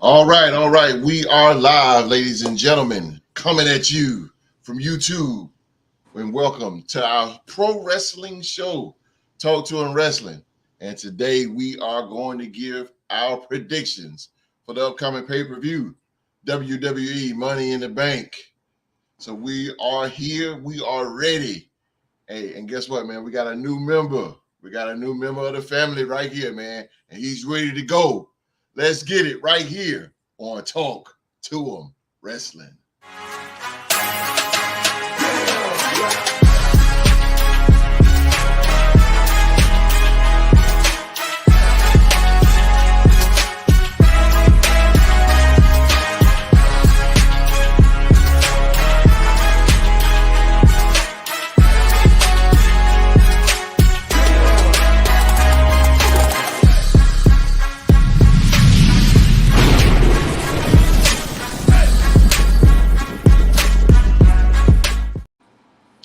All right. We are live, ladies and gentlemen, coming at you from YouTube. And welcome to our pro wrestling show, Talk to and Wrestling. And today we are going to give our predictions for the upcoming pay-per-view, WWE Money in the Bank. So we are here. We are ready. Hey, and guess what, man? We got a new member. We got a new member of the family right here, man. And he's ready to go. Let's get it right here on Talk to 'em Wrestling.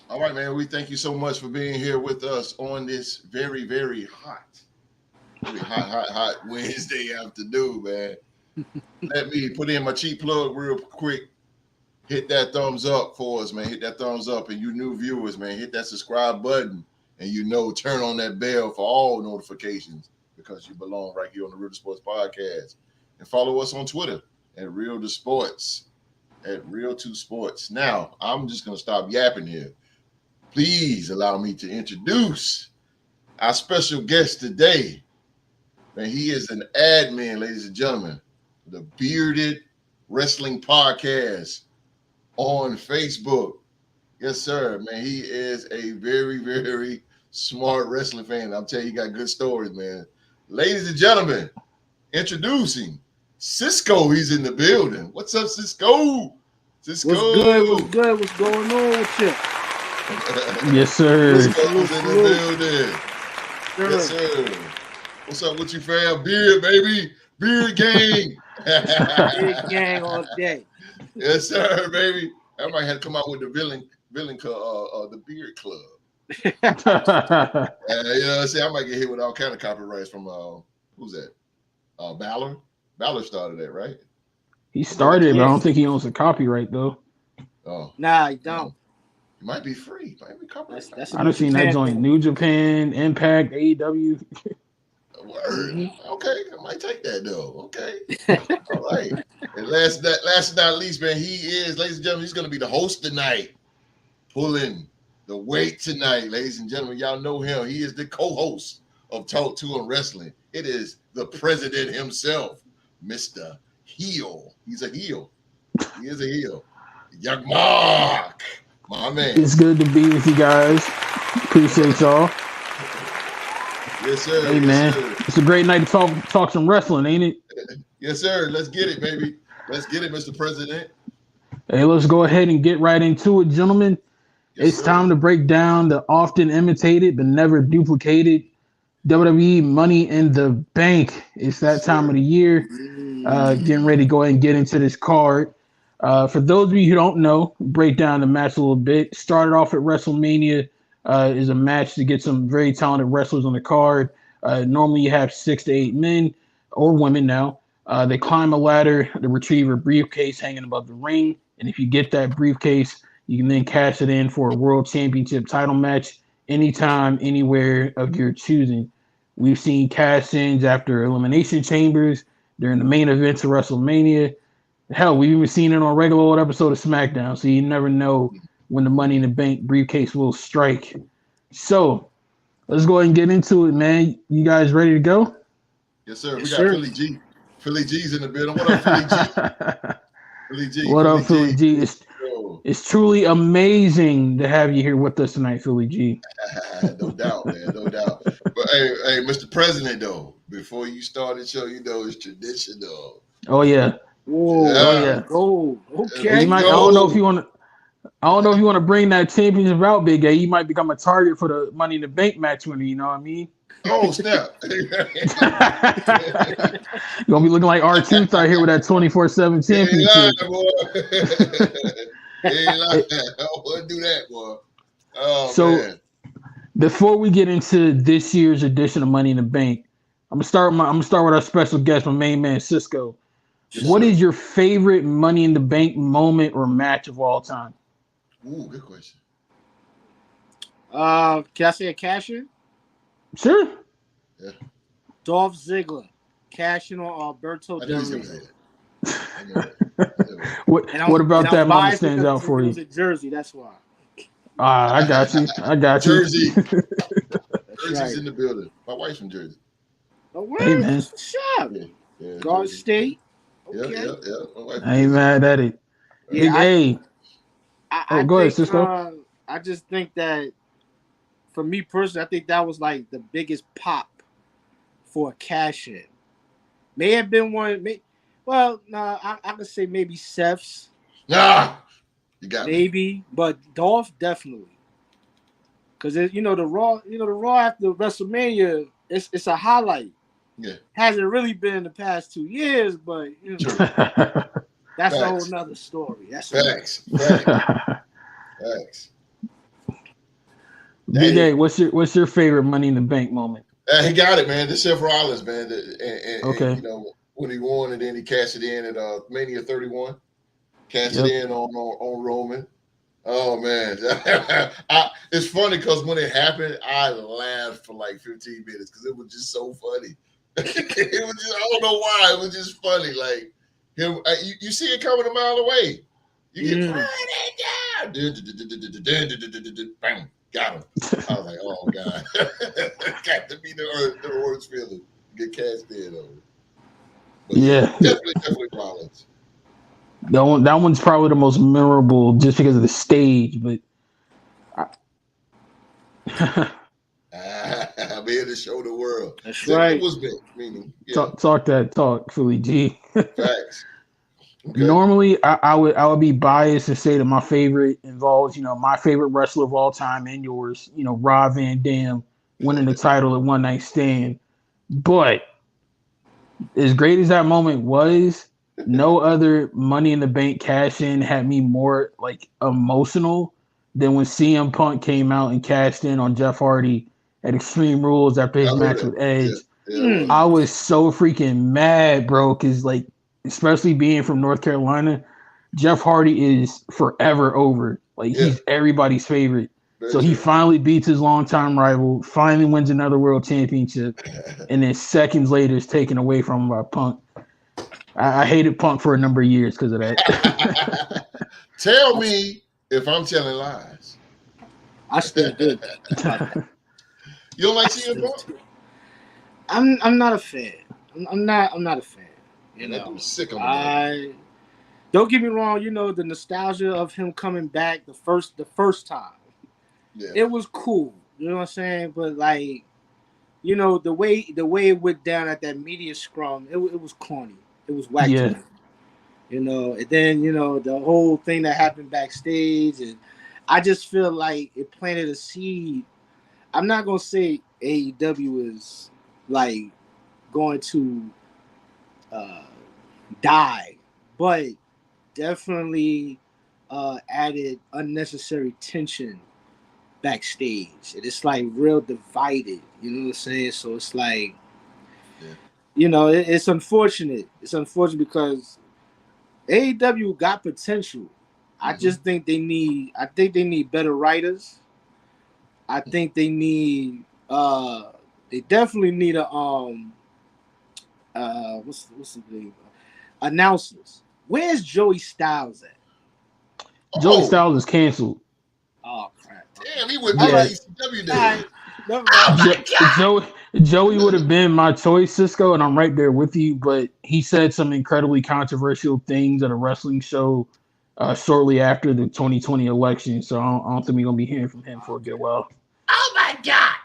All right, man. We thank you so much for being here with us on this very, very hot Wednesday afternoon, man. Let me put in my cheap plug real quick. Hit that thumbs up for us, man. Hit that thumbs up. And you new viewers, man, hit that subscribe button. And turn on that bell for all notifications because you belong right here on the Real to Sports Podcast. And follow us on Twitter at Real to Sports. At Real to Sports. Now, I'm just going to stop yapping here. Please allow me to introduce our special guest today. Man, he is an admin, ladies and gentlemen, the Bearded Wrestling Podcast on Facebook. Yes, sir, man. He is a very, very smart wrestling fan. I'm telling you, he got good stories, man. Ladies and gentlemen, introducing Cisco. He's in the building. What's up, Cisco? Cisco. What's good? What's going on with you? Yes, sir. Cisco's in the building. Sure. Yes, sir. What's up with you, fam? Beard, baby. Beard gang. Beard gang all day. Yes, sir, baby. I might have to come out with the villain the Beard Club. You know, see, I might get hit with all kind of copyrights from who's that? Balor. Balor started that, right? He started, but I don't think he owns the copyright though. Oh, nah, he don't. It might be free. It might be copyright. I done seen that joint. New Japan, Impact, AEW. Word. Okay, I might take that though. Okay, all right. And last but not least, man, he is, ladies and gentlemen, he's going to be the host tonight, pulling the weight tonight, ladies and gentlemen. Y'all know him. He is the co-host of Talk to 'em Wrestling. It is the president himself, Mr. Heel. He's a heel. He is a heel. Young Mark, my man. It's good to be with you guys. Appreciate y'all. Yes, sir. Hey, yes, man. Sir. It's a great night to talk some wrestling, ain't it? Yes, sir. Let's get it, baby. Let's get it, Mr. President. Hey, let's go ahead and get right into it, gentlemen. Yes, it's time to break down the often imitated but never duplicated WWE Money in the Bank. It's that time of the year. Getting ready to go ahead and get into this card. For those of you who don't know, break down the match a little bit. Started off at WrestleMania. Is a match to get some very talented wrestlers on the card. Normally you have 6 to 8 men or women now. They climb a ladder to retrieve a briefcase hanging above the ring. And if you get that briefcase, you can then cash it in for a world championship title match anytime, anywhere of your choosing. We've seen cash-ins after Elimination Chambers, during the main events of WrestleMania. Hell, we've even seen it on a regular old episode of SmackDown. So you never know when the Money in the Bank briefcase will strike. So let's go ahead and get into it, man. You guys ready to go? Yes, sir. We got Philly G. Philly G's in the building. What up, Philly G? Philly G. What up, Philly G? It's truly amazing to have you here with us tonight, Philly G. No doubt, man. No doubt. But hey, Mr. President, though, before you start the show, you know it's tradition, though. Oh yeah. Whoa. Yeah. Oh yeah. Oh, okay. I don't know if you want to bring that championship out, Big A. You might become a target for the Money in the Bank match winner. You know what I mean? Oh snap! You're gonna be looking like R-Truth out here with that 24/7 championship. Ain't lying. I wouldn't do that, boy. Oh, so, man. Before we get into this year's edition of Money in the Bank, I'm gonna start with our special guest, my main man Cisco. What is your favorite Money in the Bank moment or match of all time? Ooh, good question. Can I say a cash-in? Sure. Yeah. Dolph Ziggler cashing on Alberto I knew he Del was gonna Rio. say that. I knew it. What about that moment stands out for It you? was a Jersey. That's why. I got you. Jersey. That's Jersey's right. in the building. My wife's from Jersey. Oh, Hey where? man, What's up? Yeah, Guard Jersey. State. Yeah, Okay. yeah. My wife from I ain't Jersey. mad at it. Big Yeah, A. I Go ahead, think Cisco. I just think that for me personally, I think that was like the biggest pop for a cash in. May have been one. I could say maybe Seth's, Nah, you got me. maybe, but Dolph definitely. Because the Raw after WrestleMania, it's a highlight. Yeah. Hasn't really been in the past 2 years, but True. that's a whole Facts. nother story. Facts. Big Hey, A, what's your favorite Money in the Bank moment? he got it, man. The Seth Rollins, man. And, Okay. when he won and then he cashed it in at Mania 31. Cashed it in on Roman. Oh man, it's funny because when it happened, I laughed for like 15 minutes because it was just so funny. It was just, I don't know why, it was just funny. Like him, you see it coming a mile away. You get bam, got him. I was like, oh god, got to be the orange feeling. Get cashed in over. But Yeah. definitely Rollins. That one's probably the most memorable just because of the stage, but I'm here to show the world. That's Ziggler right. was big, meaning talk that talk, Philly G. facts. Okay. Normally, I would be biased and say that my favorite involves, my favorite wrestler of all time and yours, Rob Van Dam winning the title at One Night Stand. But as great as that moment was, no other Money in the Bank cash in had me more like emotional than when CM Punk came out and cashed in on Jeff Hardy at Extreme Rules after his I remember match that. with Edge. Yeah, I was so freaking mad, bro, because like, especially being from North Carolina, Jeff Hardy is forever over. Like he's everybody's favorite. Very So he true. finally beats his longtime rival, finally wins another world championship, and then seconds later is taken away from him by Punk. I hated Punk for a number of years because of that. Tell me if I'm telling lies. I still do. You don't like CM Punk? I'm not a fan. I'm not a fan. I'm sick of him. Don't get me wrong. The nostalgia of him coming back the first time. Yeah. It was cool. You know what I'm saying? But like, the way it went down at that media scrum, it was corny. It was wacky. Yeah. And then the whole thing that happened backstage, and I just feel like it planted a seed. I'm not gonna say AEW is like going to die, but definitely added unnecessary tension backstage. And it's like real divided. You know what I'm saying? So it's like, it's unfortunate. It's unfortunate because AEW got potential. I just think they need. I think they need better writers. I think they need. They definitely need a what's the name? Announcers. Where's Joey Styles at? Joey Styles is canceled. Oh crap! Damn, he went back to ECW days. Joey would have been my choice, Cisco, and I'm right there with you. But he said some incredibly controversial things at a wrestling show shortly after the 2020 election. So I don't think we're gonna be hearing from him for a good while. Oh my god!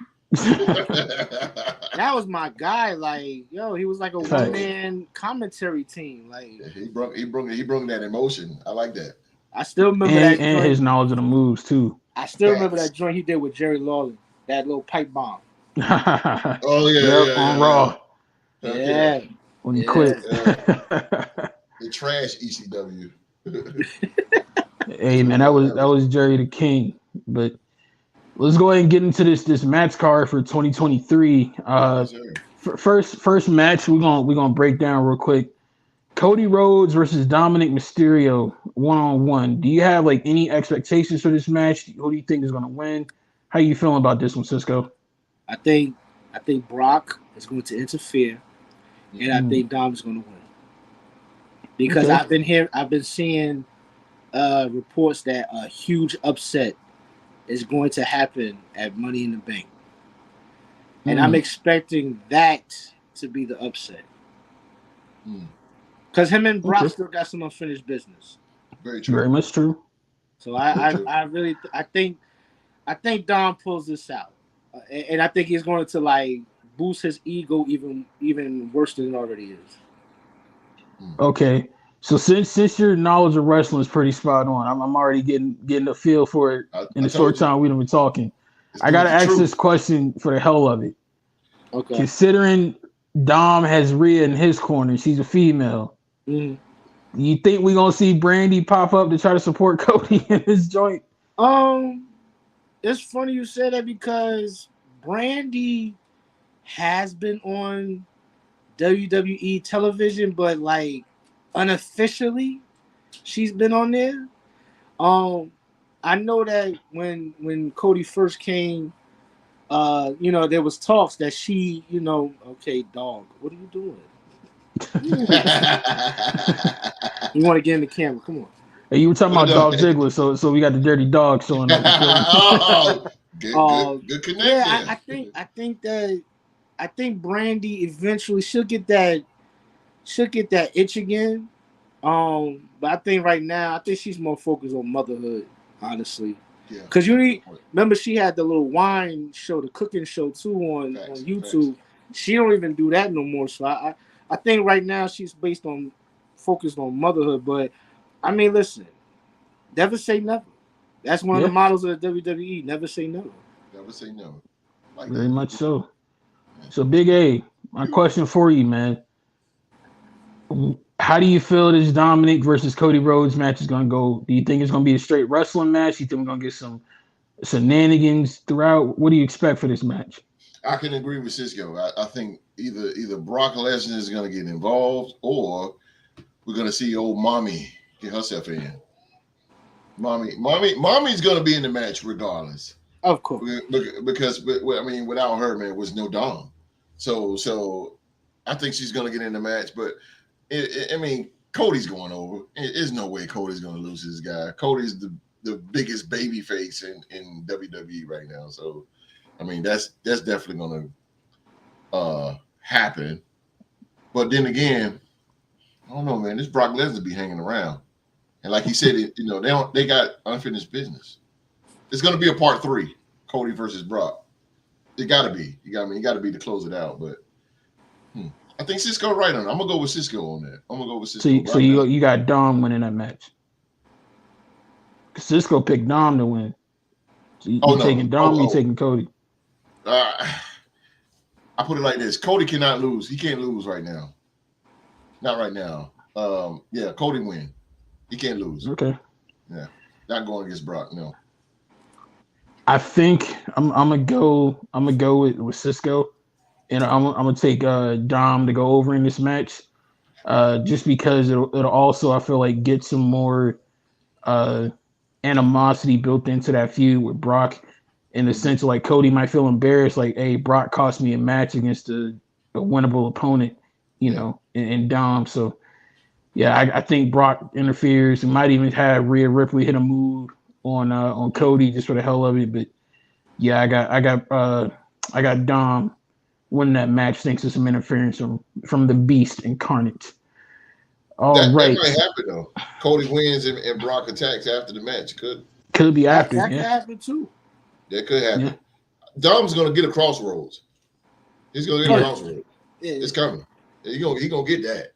That was my guy. Like, he was like a one-man commentary team. Like, he brought that emotion. I like that. I still remember that and joint. His knowledge of the moves too. I still remember that joint he did with Jerry Lawler. That little pipe bomb. Oh yeah, on Raw. Yeah. When he quit. The trash ECW. Hey man, that was Jerry the King. But let's go ahead and get into this match card for 2023. First match we're gonna break down real quick. Cody Rhodes versus Dominic Mysterio 1-on-1. Do you have like any expectations for this match? Who do you think is going to win? How you feeling about this one, Cisco? I think Brock is going to interfere, and I think Dom is going to win because Okay. I've been seeing reports that a huge upset is going to happen at Money in the Bank, and I'm expecting that to be the upset because him and Brock still got some unfinished business. Very true. Very much true. So I really I think Dom pulls this out, and I think he's going to like boost his ego even worse than it already is. Okay. So since your knowledge of wrestling is pretty spot on, I'm already getting a feel for it in the short time we've been talking. I gotta ask this question for the hell of it. Okay. Considering Dom has Rhea in his corner, she's a female. Mm-hmm. You think we gonna see Brandy pop up to try to support Cody in his joint? It's funny you say that because Brandy has been on WWE television, but like unofficially, she's been on there. I know that when Cody first came, there was talks that she, okay, dog, what are you doing? You want to get in the camera? Come on. Hey, you were talking about Dolph Ziggler, so we got the dirty dog showing up. Good connection. Yeah, I think Brandy eventually she'll get that itch again. But I think right now, I think she's more focused on motherhood, honestly. Yeah. Because remember she had the little wine show, the cooking show too on YouTube. She don't even do that no more. So I think right now she's focused on motherhood. But I mean, listen, never say never. That's one of the models of the WWE. Never say never. Never say never. Very much so. So Big A, my question for you, man. How do you feel this Dominic versus Cody Rhodes match is going to go? Do you think it's going to be a straight wrestling match? Do you think we're going to get some shenanigans throughout? What do you expect for this match? I can agree with Cisco. I think either Brock Lesnar is going to get involved or we're going to see old Mommy get herself in. Mommy's going to be in the match regardless. Of course. Because I mean, without her, man, was no Dom. So I think she's going to get in the match, but I mean, Cody's going over. There's no way Cody's going to lose this guy. Cody's the biggest baby face in WWE right now. So, I mean, that's definitely going to happen. But then again, I don't know, man. This Brock Lesnar be hanging around, and like he said, they got unfinished business. It's going to be a part 3, Cody versus Brock. It got to be. You got to be to close it out, but. I think Cisco right on it. I'm gonna go with Cisco on that. I'm gonna go with Cisco. So you got Dom winning that match. Cisco picked Dom to win. So you taking Dom? You taking Cody? I put it like this: Cody cannot lose. He can't lose right now. Not right now. Cody win. He can't lose. Okay. Yeah, not going against Brock. No. I think I'm gonna go with Cisco. And I'm gonna take Dom to go over in this match, just because it'll also, I feel like, get some more animosity built into that feud with Brock, in the sense of like Cody might feel embarrassed, like, hey, Brock cost me a match against a winnable opponent, in Dom. So yeah, I think Brock interferes. He might even have Rhea Ripley hit a move on Cody just for the hell of it. But yeah, I got Dom winning that match thanks to some interference from the Beast incarnate. That might happen though. Cody wins and Brock attacks after the match. Could be after. That could happen too. That could happen. Yeah. Dom's gonna get a crossroads. He's gonna get a crossroads. Yeah. It's coming. He gonna get that.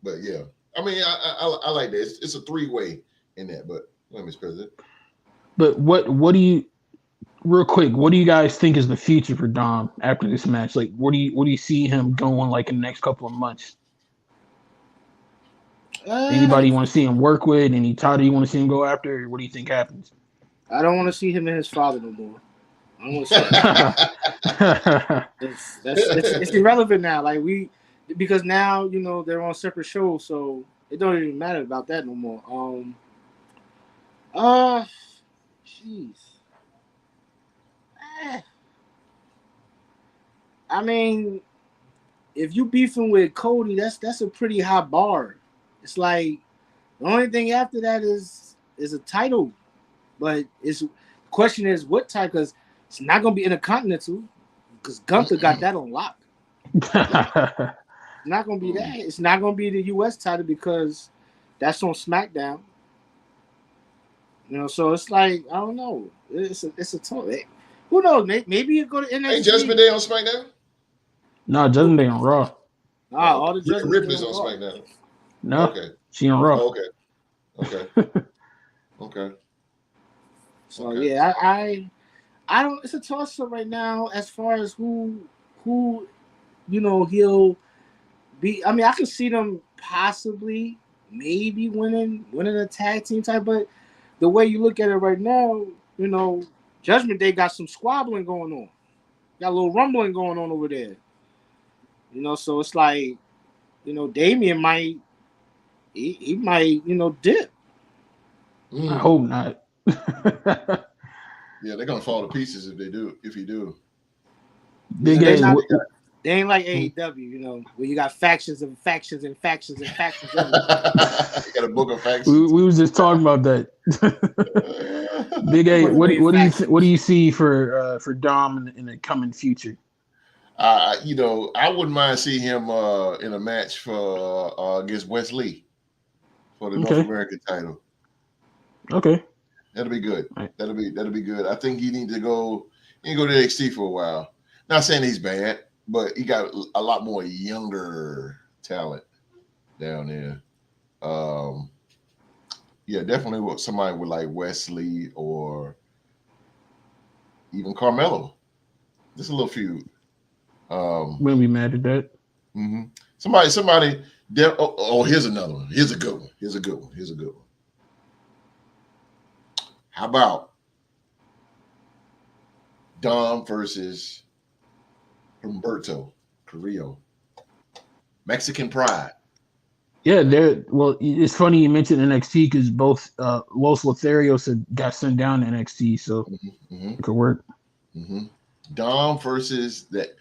But yeah, I mean, I like this. It's a 3-way in that. But wait, Mr. President. But what do you? Real quick, what do you guys think is the future for Dom after this match? Like, what do you see him going like in the next couple of months? Anybody you want to see him work with? Any title you want to see him go after? Or what do you think happens? I don't want to see him and his father no more. I don't want to see him. It's irrelevant now. Like because now they're on separate shows, so it don't even matter about that no more. Jeez. Eh, I mean, if you beefing with Cody, that's a pretty high bar. It's like the only thing after that is a title, but the question is what type, because it's not gonna be Intercontinental, because Gunther got that on lock. It's not gonna be that. It's not gonna be the U.S. title because that's on SmackDown. So it's like I don't know. It's a tough. Who knows? Maybe you go to NXT. Ain't Judgment Day on SmackDown? No, Judgment Day on Raw. All the Rhea Judgment Ripley's Day on Raw. SmackDown. No, Okay. she on Raw. Okay. Okay. So yeah, I don't. It's a toss up right now as far as who he'll be. I mean, I could see them possibly maybe winning a tag team type, but the way you look at it right now, Judgment Day got some squabbling going on, got a little rumbling going on over there. So it's like, Damien might he might dip. I hope not. Yeah, they're gonna fall to pieces if they do. If you do, Big They A. ain't like AEW, where you got factions and factions and factions and factions. You got a book of factions. We was just talking about that. Big A, what do you see for Dom in the coming future? I wouldn't mind seeing him in a match for against Wes Lee for the North American title. Okay, that'll be good. Right. That'll be good. I think he need to go. He can go to NXT for a while. Not saying he's bad, but he got a lot more younger talent down there. Yeah, definitely with somebody with like Wesley or even Carmelo. Just a little feud. Wouldn't be mad at that. Mm-hmm. Somebody. Here's another one. Here's a good one. How about Dom versus Humberto Carrillo? Mexican Pride. Yeah, well, it's funny you mentioned NXT because both Los Lotharios got sent down to NXT, so it could work. Mm-hmm. Dom versus that,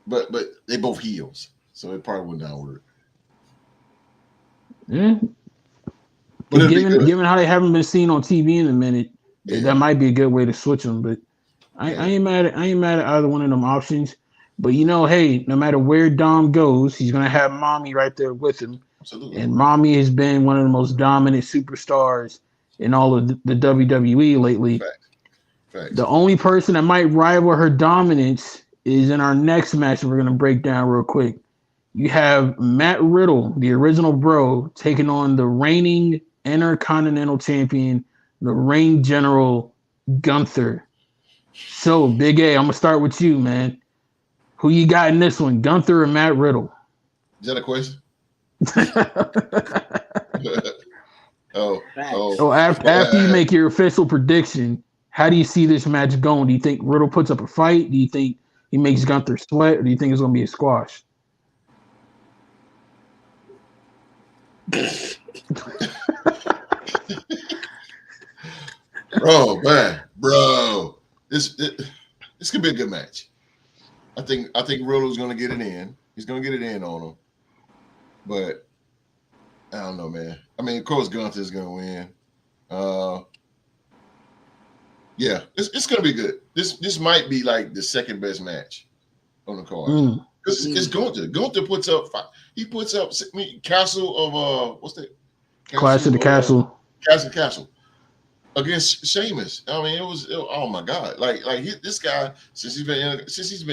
but they both heels, so it probably would not work. Yeah. But given how they haven't been seen on TV in a minute, that might be a good way to switch them. But I ain't mad at either one of them options. But hey, no matter where Dom goes, he's gonna have Mommy right there with him. Absolutely. And Mommy has been one of the most dominant superstars in all of the WWE lately. Facts. The only person that might rival her dominance is in our next match that we're gonna break down real quick. You have Matt Riddle, the original Bro, taking on the reigning Intercontinental Champion, the Reign General Gunther. So, Big A, I'm gonna start with you, man. Who you got in this one, Gunther or Matt Riddle? Is that a question? After you make your official prediction, how do you see this match going? Do you think Riddle puts up a fight? Do you think he makes Gunther sweat? Or do you think it's gonna be a squash? Bro, this could be a good match. I think Riddle's gonna get it in. He's gonna get it in on him, but I don't know, man. I mean, of course, Gunther's gonna win. Yeah, it's gonna be good. This might be like the second best match on the card because it's Gunther. Gunther puts up. He puts up. I mean, Castle of what's that? Clash of the Castle. Castle against Sheamus. I mean, it was oh my god! Like this guy since he's been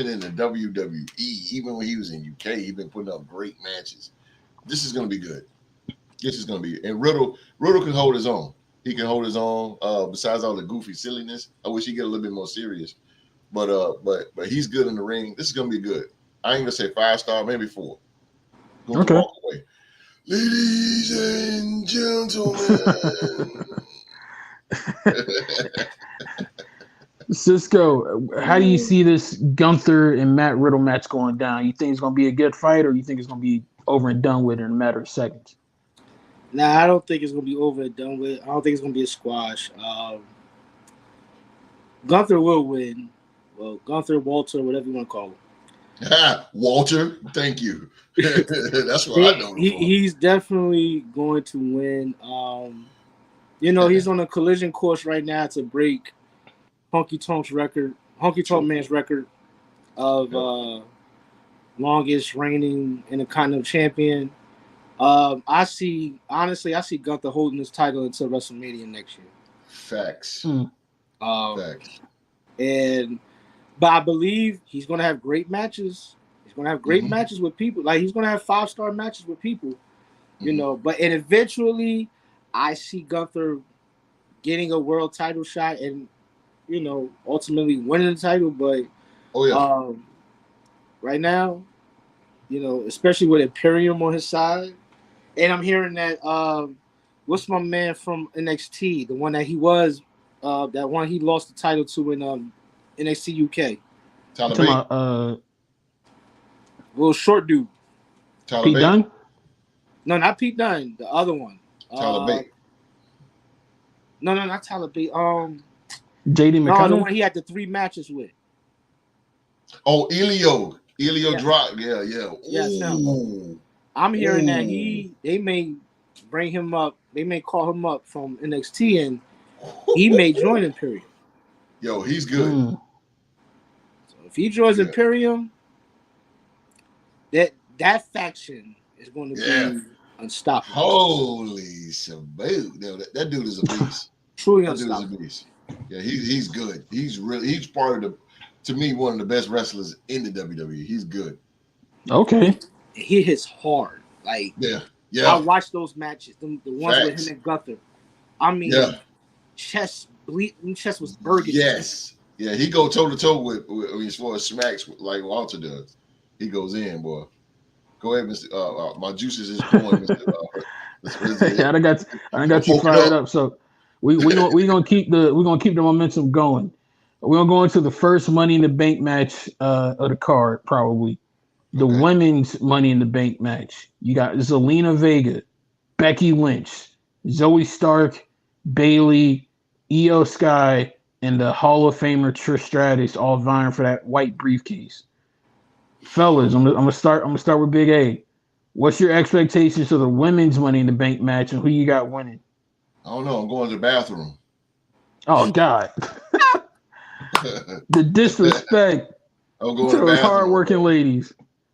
in the WWE, even when he was in UK, he's been putting up great matches. This is gonna be good. And Riddle can hold his own. He can hold his own. Besides all the goofy silliness, I wish he'd get a little bit more serious. But he's good in the ring. This is gonna be good. I ain't gonna say 5-star, maybe 4. Going to walk away. Ladies and gentlemen. Cisco, how do you see this Gunther and Matt Riddle match going down? You think it's going to be a good fight, or you think it's going to be over and done with in a matter of seconds? Nah, I don't think it's gonna be over and done with. I don't think it's gonna be a squash. Gunther will win. Well, Gunther, Walter, whatever you want to call him. Walter, thank you. That's what I know him for. He's definitely going to win. He's on a collision course right now to break Honky Tonk Man's record of longest reigning Intercontinental Champion. I see Gunther holding his title until WrestleMania next year. Facts. Facts. But I believe he's going to have great matches. He's going to have great matches with people. Like, he's going to have 5-star matches with people, But eventually, I see Gunther getting a world title shot and, ultimately winning the title. But right now, especially with Imperium on his side, and I'm hearing that what's my man from NXT, the one that he was, that one he lost the title to in NXT UK. Tyler Bate. Little short dude. Tyler Pete Bate? Dunne? No, not Pete Dunne. The other one. Tyler Bate. No, not Tyler Bate. JD No, the McConnell? one he had the 3 matches with. Oh, Elio dropped. Yeah. Yes, him. I'm hearing that they may bring him up. They may call him up from NXT, and he may join Imperium. Yo, he's good. So if he joins Imperium, that faction is going to be unstoppable. Holy shaboot. No, that dude is a beast. Truly that unstoppable. Dude is a beast. Yeah, he's good. He's part of to me, one of the best wrestlers in the WWE. He's good. Okay. He hits hard. Like, yeah. I watched those matches, the ones with him and Gunther. I mean, chest was burgundy. Yes. Yeah, he go toe to toe with as far as smacks like Walter does. He goes in, boy. Go ahead, Mr. My juices is going, Mr. Yeah, I got you fired up. So we gonna keep the momentum going. We're gonna go into the first Money in the Bank match of the card, probably. The women's Money in the Bank match. You got Zelina Vega, Becky Lynch, Zoe Stark, Bayley, Io Sky, and the Hall of Famer Trish Stratus all vying for that white briefcase. Fellas, I'm gonna start with Big A. What's your expectations for the women's Money in the Bank match, and who you got winning? I don't know. I'm going to the bathroom. Oh God, the disrespect I'm going to to the those bathroom, hardworking ladies.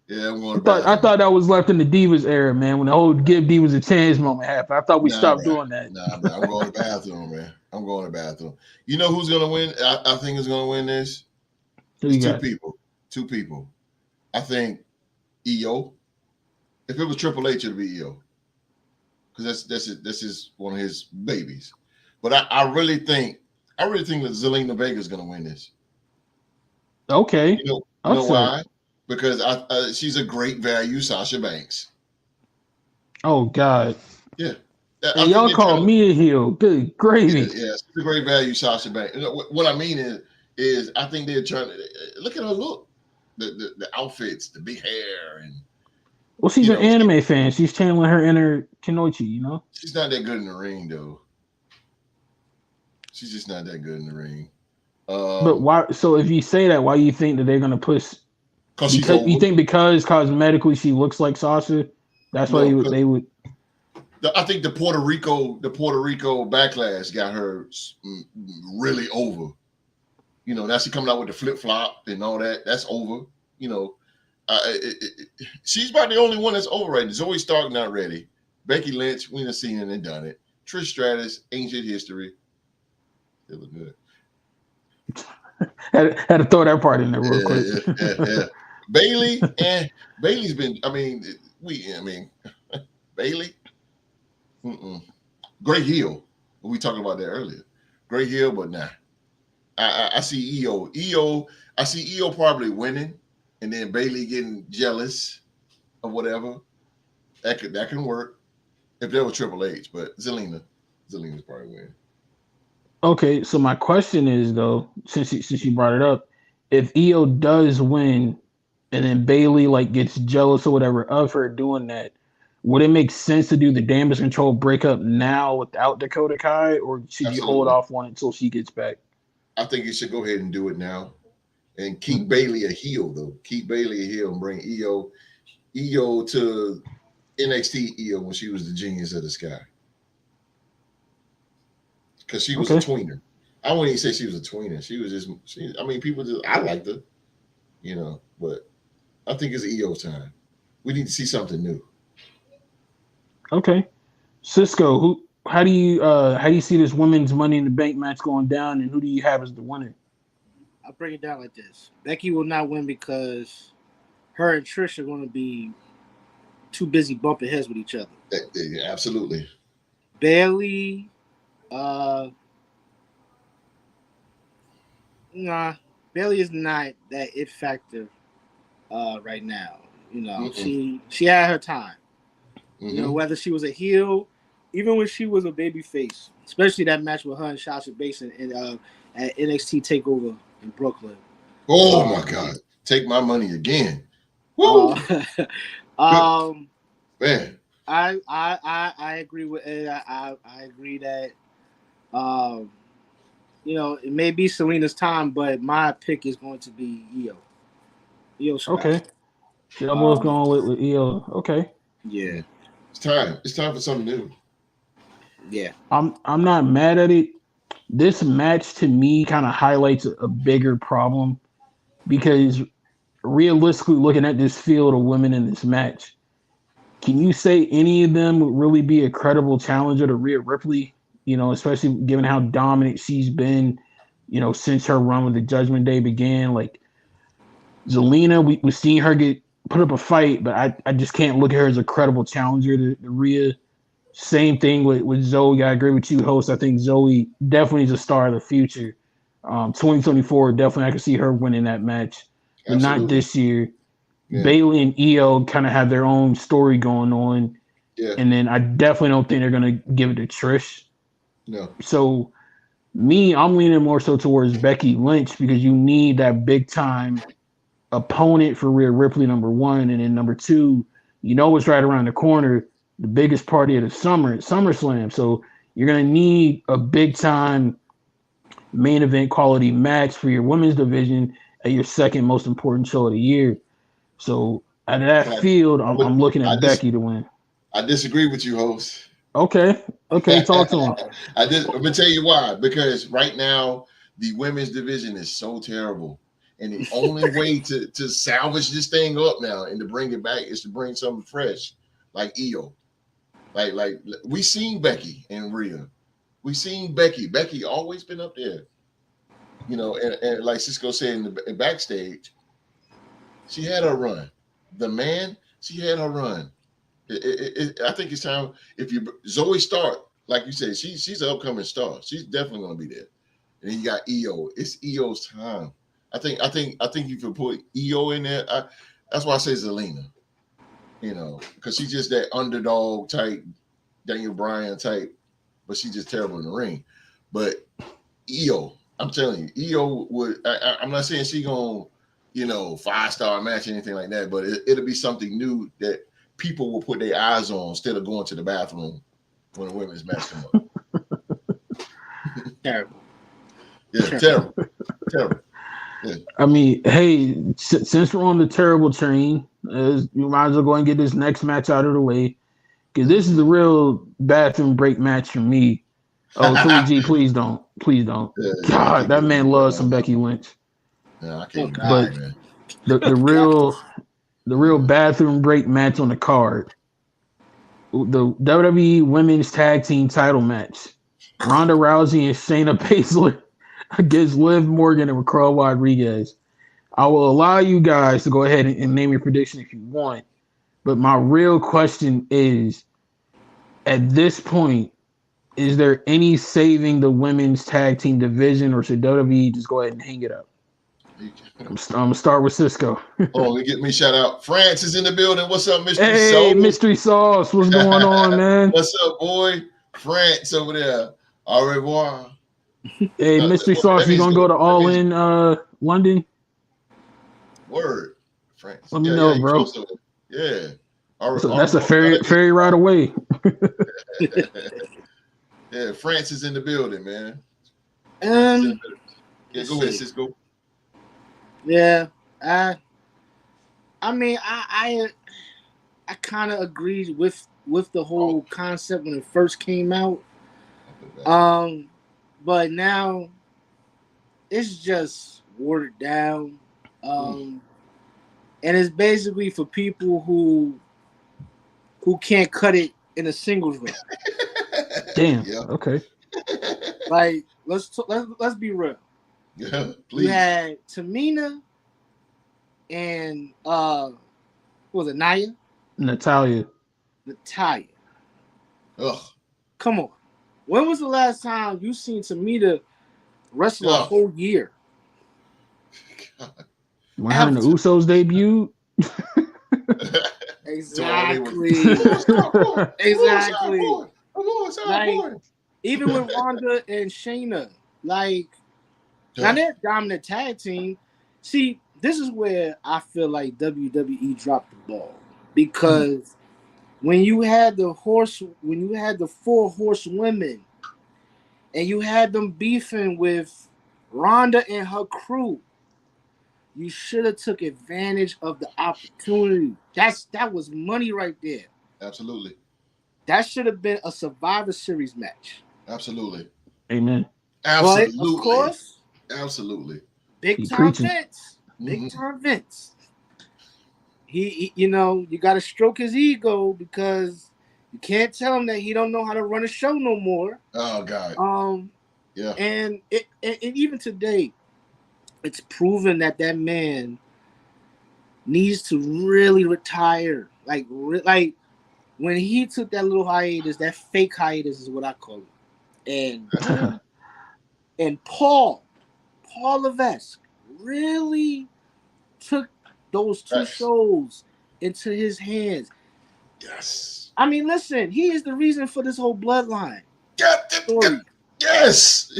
Yeah, I'm going to the bathroom. I thought that was left in the Divas era, man. When the whole give Divas a chance moment happened, I thought we stopped doing that. Nah, bro. I'm going to the bathroom, man. I'm going to the bathroom. You know who's gonna win? I think is gonna win this. It's two people. I think EO. If it was Triple H, it'd be EO. Because that's his one of his babies. But I really think that Zelina Vega is gonna win this. Okay. You know why? Because she's a great value Sasha Banks. Oh God. Yeah. And y'all call me a heel. Good gravy. Yeah, she's a great value Sasha Banks. What I mean is I think they're trying to look at her look. The outfits, the big hair, and well, she's an anime fan. She's channeling her inner Kenoichi, She's not that good in the ring, though. She's just not that good in the ring. But why? So if you say that, why do you think that they're gonna push? Because you think because cosmetically she looks like Sasha, that's why they would. I think the Puerto Rico backlash got her really over. Now she coming out with the flip flop and all that. That's over. She's about the only one that's over right now. Zoe Stark not ready. Becky Lynch, we done seen it and done it. Trish Stratus, ancient history. They look good. had to throw that part in there real quick. Yeah. Bailey's been. Bailey. Great heel. We talked about that earlier. Great heel, but nah. I see EO. I see EO probably winning, and then Bailey getting jealous or whatever. That can work if there was Triple H, but Zelina's probably winning. Okay, so my question is though, since you brought it up, if Io does win, and then Bailey like gets jealous or whatever of her doing that, would it make sense to do the damage control breakup now without Dakota Kai, or should you hold Absolutely. off on it until she gets back? I think you should go ahead and do it now and keep Mm, Bailey a heel though. Keep Bailey a heel and bring EO to NXT EO when she was the genius of the sky because she was a okay, tweener. I wouldn't even say she was a tweener. She was just I mean, people just I liked her, but I think it's EO time. We need to see something new. okay. Cisco, how do you see this women's Money in the Bank match going down, and who do you have as the winner? I'll break it down like this: Becky will not win because her and Trish are going to be too busy bumping heads with each other. Absolutely. Bailey, uh, nah, Bailey is not that it factor right now. Mm-mm. She had her time. Mm-hmm. Whether she was a heel, even when she was a baby face, especially that match with her and Sasha Banks at NXT Takeover in Brooklyn. Oh Uh, my God. Take my money again. Woo! uh, Good um, man. I agree with Ed. I agree that um, it may be Selena's time, but my pick is going to be Io Sky. Okay, y'all both Um, going with Io. Okay, yeah, Yeah. It's time. It's time for something new. yeah. I'm not mad at it. This match to me kind of highlights a bigger problem because realistically, looking at this field of women in this match, can you say any of them would really be a credible challenger to Rhea Ripley? Especially given how dominant she's been, since her run with the Judgment Day began. Like Zelina, we've seen her get put up a fight, but I just can't look at her as a credible challenger to Rhea. Same thing with Zoe. I agree with you, host. I think Zoe definitely is a star of the future. 2024, definitely I can see her winning that match, but not Absolutely. this year. Yeah. Bailey and Io kind of have their own story going on, Yeah. and then I definitely don't think they're gonna give it to Trish. No. So I'm leaning more so towards Becky Lynch because you need that big time opponent for Rhea Ripley, number one, and then number two, it's right around the corner, the biggest party of the summer, SummerSlam. So you're gonna need a big time main event quality match for your women's division at your second most important show of the year. So out of that And field, I would I'm looking I at just Becky to win. I disagree with you, host. Okay, okay, talk to him. I'm gonna tell you why. Because right now the women's division is so terrible. And the only way to salvage this thing up now and to bring it back is to bring something fresh, like Io. Like we seen Becky and Rhea. We seen Becky. Becky always been up there, and like Cisco said in backstage, she had her run. The man, she had her run. I think it's time if you Zoe Stark, like you said, she's an upcoming star. She's definitely going to be there. And then you got EO. It's EO's time. I think you can put EO in there. That's why I say Zelina. Because she's just that underdog type, Daniel Bryan type, but she's just terrible in the ring. But EO, I'm telling you, EO would. I'm not saying she gonna, 5-star match or anything like that, but it'll be something new that people will put their eyes on instead of going to the bathroom when a women's match come up. Terrible. Yeah, terrible, terrible. Yeah. I mean, hey, since we're on the terrible train, you might as well go and get this next match out of the way because this is the real bathroom break match for me. Oh, Philly G, please don't. Yeah, I God, can't that get with man you right loves now, some bro. Becky Lynch. No, I Oh can't get with But you, God. man. the Oh God. real bathroom break match on the card, the WWE Women's Tag Team Title match, Ronda Rousey and Shayna Baszler against Liv Morgan and Raquel Rodriguez. I will allow you guys to go ahead and name your prediction if you want, but my real question is: at this point, is there any saving the women's tag team division, or should WWE just go ahead and hang it up? I'm gonna start with Cisco. Oh, let me get me shout out. France is in the building. What's up, Mystery Hey, Soul? Mystery Sauce, what's going on, man? What's up, boy? France over there. Au revoir. Hey, Mystery Sauce, That you means gonna go to All In London? word, France. Let me Yeah, know, you bro. close to it. Yeah. All So right, that's a let me ferry ride away. yeah, France is in the building, man. France is in the Um, building. Yeah, let's go ahead, see. Cisco. Yeah, I mean, I kind of agreed with the Oh, whole concept when it first came out. I'll put it back. Um, but now it's just watered down. Mm. Um, and it's basically for people who can't cut it in a singles ring. Damn. Yeah. Okay. Like let's be real. Yeah, You please. had Tamina and what was it, Naya? Natalia. Natalia. Ugh. Come on. When was the last time you seen Tamina wrestle a Yeah. whole year? When her and the Ever. Usos debuted. To all they was, Exactly. come on, star boy. Come on, star Exactly. boy. Come on, star Like boy. even with Ronda and Shayna, like now Yeah. they're a dominant tag team. See, this is where I feel like WWE dropped the ball Mm. because when you had the four horsewomen, and you had them beefing with Ronda and her crew, you should have took advantage of the opportunity. That was money right there. Absolutely. That should have been a Survivor Series match. Absolutely. Amen. But of Absolutely. course, Absolutely. big He time preaching. Vince, big Mm-hmm. time Vince. You know, you got to stroke his ego because you can't tell him that he don't know how to run a show no more. Oh God. Um, Yeah. and even today, it's proven that that man needs to really retire. Like when he took that little hiatus, that fake hiatus is what I call it. And Paul Levesque really took those two Facts. shows into his hands. Yes. I mean, listen, he is the reason for this whole bloodline story. Yes.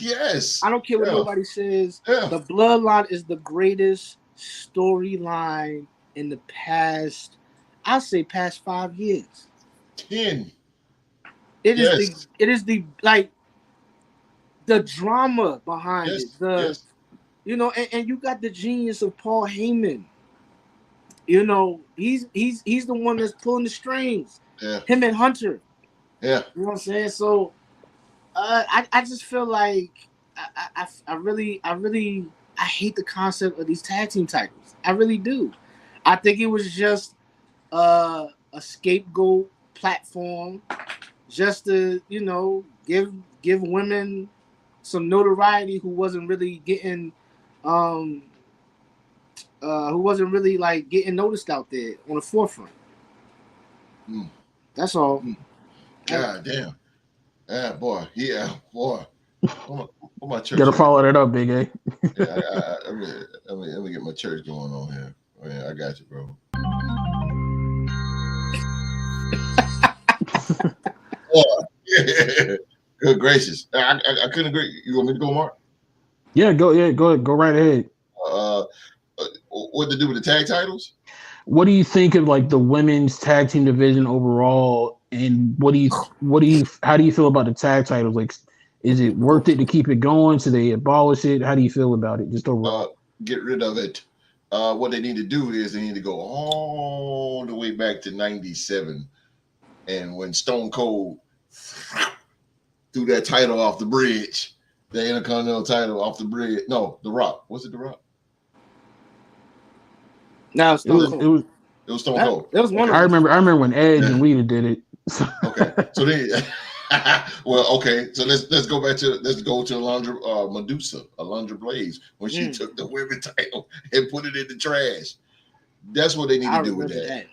Yes. I don't care what Yeah. nobody says. Yeah. The bloodline is the greatest storyline in the past, I'll say past 5 years. 10. It is the Yes. it is the like the drama behind it. Yes. Yes. And you got the genius of Paul Heyman. You know, he's the one that's pulling the strings. Yeah. Him and Hunter. Yeah. You know what I'm saying? So I just feel like I hate the concept of these tag team titles. I really do. I think it was just a scapegoat platform, just to give women some notoriety um who wasn't really like getting noticed out there on the forefront. Mm. That's all. Mm. God damn. Yeah, boy. Yeah, boy. What my church Gotta at? follow that up, Big A. Yeah, let me get my church going on here. Oh, yeah, I got you, bro. Oh, yeah. Good gracious. I couldn't agree. You want me to go, Mark? Yeah, go ahead, go right ahead. Uh, what to do with the tag titles? What do you think of like the women's tag team division overall, and how do you feel about the tag titles? Like, is it worth it to keep it going? Should they abolish it? How do you feel about it, just Uh, overall? get rid of it. What they need to do is they need to go all the way back to '97, and when Stone Cold threw that title off the bridge, the Intercontinental title off the bridge. No, The Rock. Was it The Rock? Now It Stone was Cold. it was. It was Stone Cold. That was one Okay. of them. I remember when Edge and Lita did it. Okay. So then, well, okay. So let's go back to Alundra Medusa, Alundra Blaze, when she took the women title and put it in the trash. That's what they need I to do with remember that.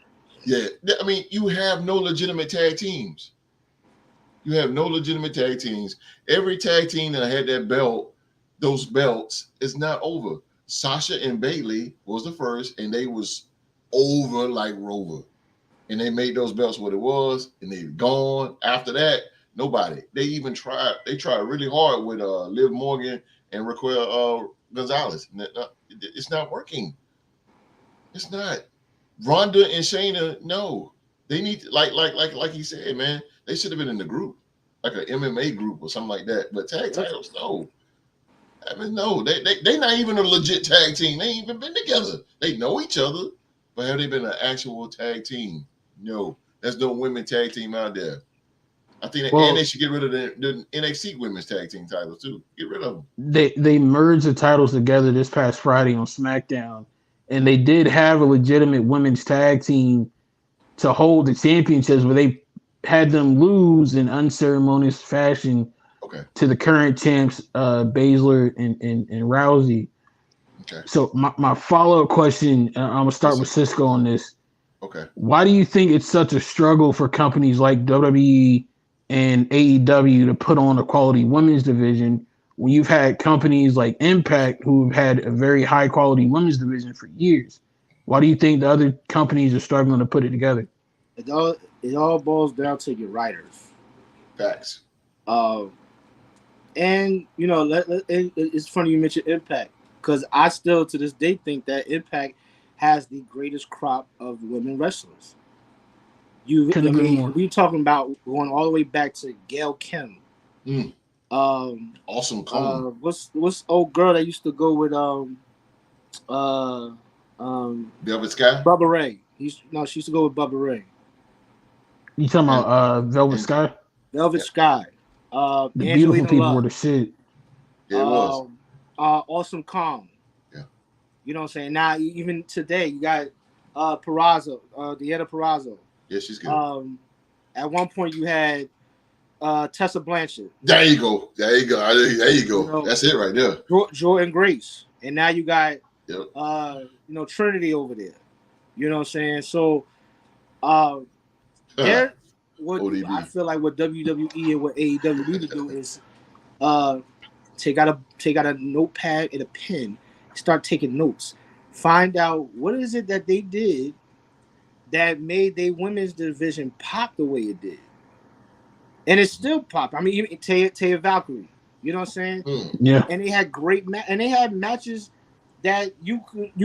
that. Yeah, I mean, you have no legitimate tag teams. You have no legitimate tag teams. Every tag team that had that belt, those belts, is not over. Sasha and Bailey was the first, and they was over like Rover. And they made those belts what it was, and they've gone. After that, Nobody. They even tried. They tried really hard with Liv Morgan and Raquel Gonzalez. It's not working. It's not. Ronda and Shayna, no. They need to, like he said, man. They should have been in the group, like an MMA group or something like that. But tag titles, no. I mean, no. They not even a legit tag team. They ain't even been together. They know each other, but have they been an actual tag team? No. There's no women tag team out there. I think and they should get rid of the NXT women's tag team titles too. Get rid of them. They merged the titles together this past Friday on SmackDown, and they did have a legitimate women's tag team to hold the championships, where they had them lose in unceremonious fashion to the current champs, Baszler and Rousey. Okay. So my follow up question, I'm gonna start with Cisco on this. Okay. Why do you think it's such a struggle for companies like WWE and AEW to put on a quality women's division when you've had companies like Impact who've had a very high quality women's division for years? Why do you think the other companies are struggling to put it together? It all boils down to your writers. Facts. And it's funny you mentioned Impact, because I still to this day think that Impact has the greatest crop of women wrestlers. We talking about going all the way back to Gail Kim. Awesome Kong. What's old girl that used to go with Velvet Sky? Bubba Ray. She used to go with Bubba Ray. You talking about Velvet Sky? Velvet Sky. The Angelina beautiful people Love. were the shit. Yeah, it was. Awesome Kong. Yeah. You know what I'm saying? Now, even today, you got Purrazzo, Deanna Purrazzo. Yeah, she's good. At one point, you had Tessa Blanchard. There you go. That's it right there. Jordan Grace. And now you got Trinity over there. You know what I'm saying? So I feel like what WWE and what AEW need to do is take out a notepad and a pen, start taking notes. Find out what is it that they did that made their women's division pop the way it did. And it's still pop. I mean, even Taya Valkyrie. You know what I'm saying? Yeah. And they had and they had matches that you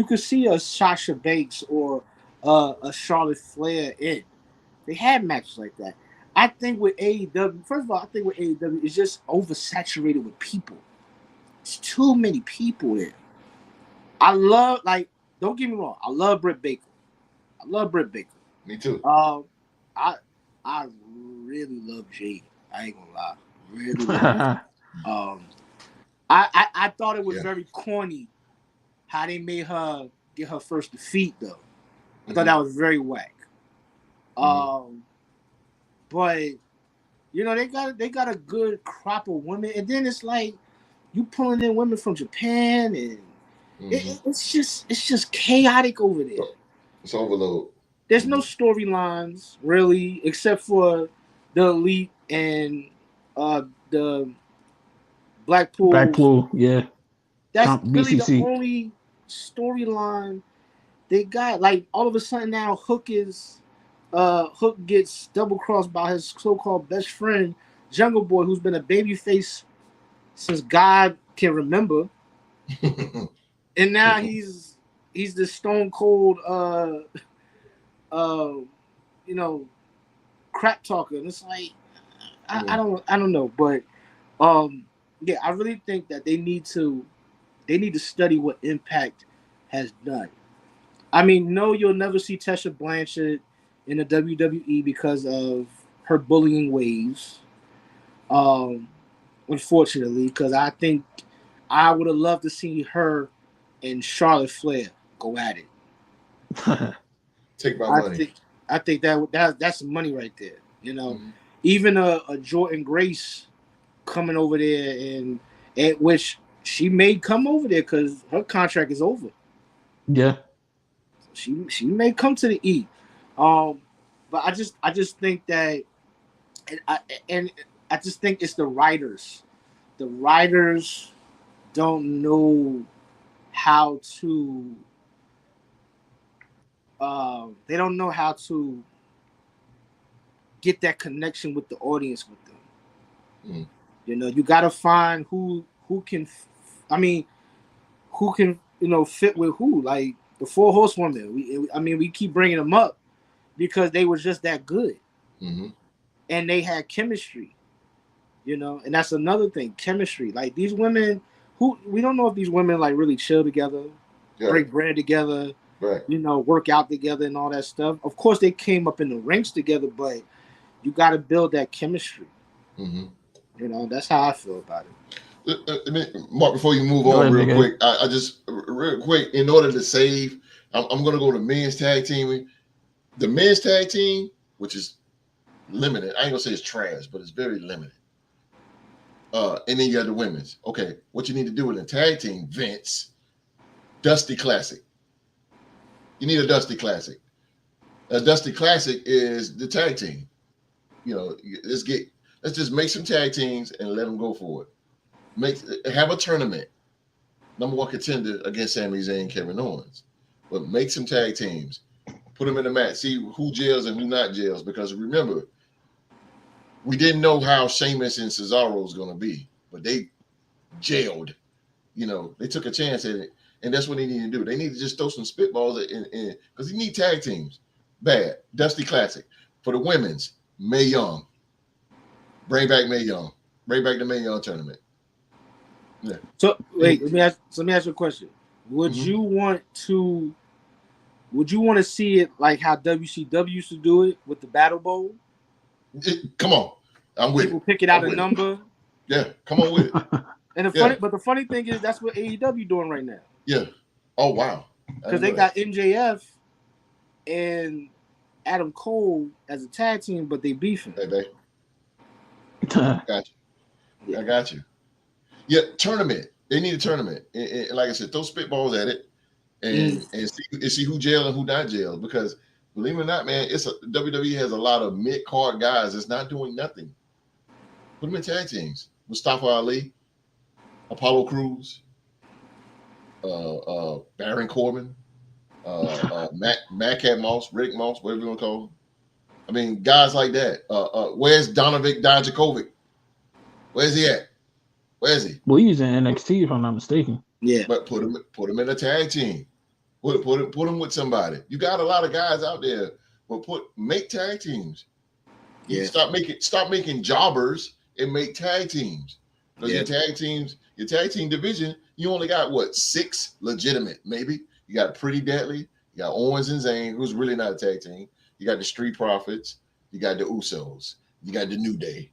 could see a Sasha Banks or a Charlotte Flair in. They had matches like that. I think with AEW, first of all, it's just oversaturated with people. It's too many people there. Don't get me wrong, I love Britt Baker. Me too. I really love Jade. I ain't gonna lie. Really love her. I thought it was very corny how they made her get her first defeat though. I thought that was very whack. But they got a good crop of women, and then it's like you pulling in women from Japan, and it's just chaotic over there. It's overload. There's no storylines really, except for the Elite and the Blackpool. Yeah. That's really BCC. the only storyline they got. Like all of a sudden now, Hook gets double crossed by his so-called best friend, Jungle Boy, who's been a babyface since God can remember, and now he's this stone cold, crap talker, and it's like I don't know, but I really think that they need to study what Impact has done. I mean, no, you'll never see Tessa Blanchard in the WWE because of her bullying ways. Unfortunately, because I think I would have loved to see her and Charlotte Flair go at it. Take my money. I think that's money right there. You know, even a Jordan Grace coming over there, and which she may come over there because her contract is over. Yeah, she may come to the E. But I just think that, and I just think it's the writers. The writers don't know how to. They don't know how to get that connection with the audience with them. Mm. You know, you got to find who can. Who can fit with who? Like the Four Horsewomen. We keep bringing them up because they were just that good, Mm-hmm. and they had chemistry. You know, and that's another thing, chemistry. Like these women, who we don't know if these women like really chill together, break bread together, right. Work out together and all that stuff. Of course, they came up in the ranks together, but you got to build that chemistry. Mm-hmm. You know, that's how I feel about it. Mark, before you move on real quick, I just real quick, in order to save, I'm going to go to men's tag team. The men's tag team, which is limited. I ain't gonna say it's trash, but it's very limited. And then you got the women's. Okay, what you need to do with a tag team, Vince, Dusty Classic. You need a Dusty Classic. A Dusty Classic is the tag team. Let's just make some tag teams and let them go for it. Have a tournament. Number one contender against Sami Zayn and Kevin Owens. But make some tag teams. Put them in the match. See who jails and who not jails. Because remember, we didn't know how Sheamus and Cesaro was going to be, but they jailed. They took a chance at it, and that's what they need to do. They need to just throw some spitballs in because you need tag teams. Bad. Dusty Classic. For the women's, Mae Young. Bring back Mae Young. Bring back the Mae Young tournament. Yeah. So wait, let me ask you a question. Would you want to see it like how WCW used to do it with the Battle Bowl? Come on, I'm with people pick it out a number. Yeah, come on with it. And the funny thing is that's what AEW doing right now. Yeah. Oh wow. Because they got MJF and Adam Cole as a tag team, but they beefing. Hey, got you. Yeah. I got you. Yeah, tournament. They need a tournament. And like I said, throw spitballs at it and see who jail and who not jail. Because believe it or not, man, WWE has a lot of mid-card guys that's not doing nothing. Put them in tag teams. Mustafa Ali, Apollo Crews, Baron Corbin, Madcap Moss, Rick Moss, whatever you want to call him. I mean, guys like that. Where's Donovic Dijakovic? Where's he at? Where is he? Well, he's in NXT, if I'm not mistaken. Yeah. But put him in a tag team. Put him with somebody. You got a lot of guys out there, but make tag teams. Yeah. Stop making jobbers and make tag teams. Because your tag team division, you only got 6 legitimate, maybe. You got Pretty Deadly, you got Owens and Zayn, who's really not a tag team. You got the Street Profits, you got the Usos, you got the New Day.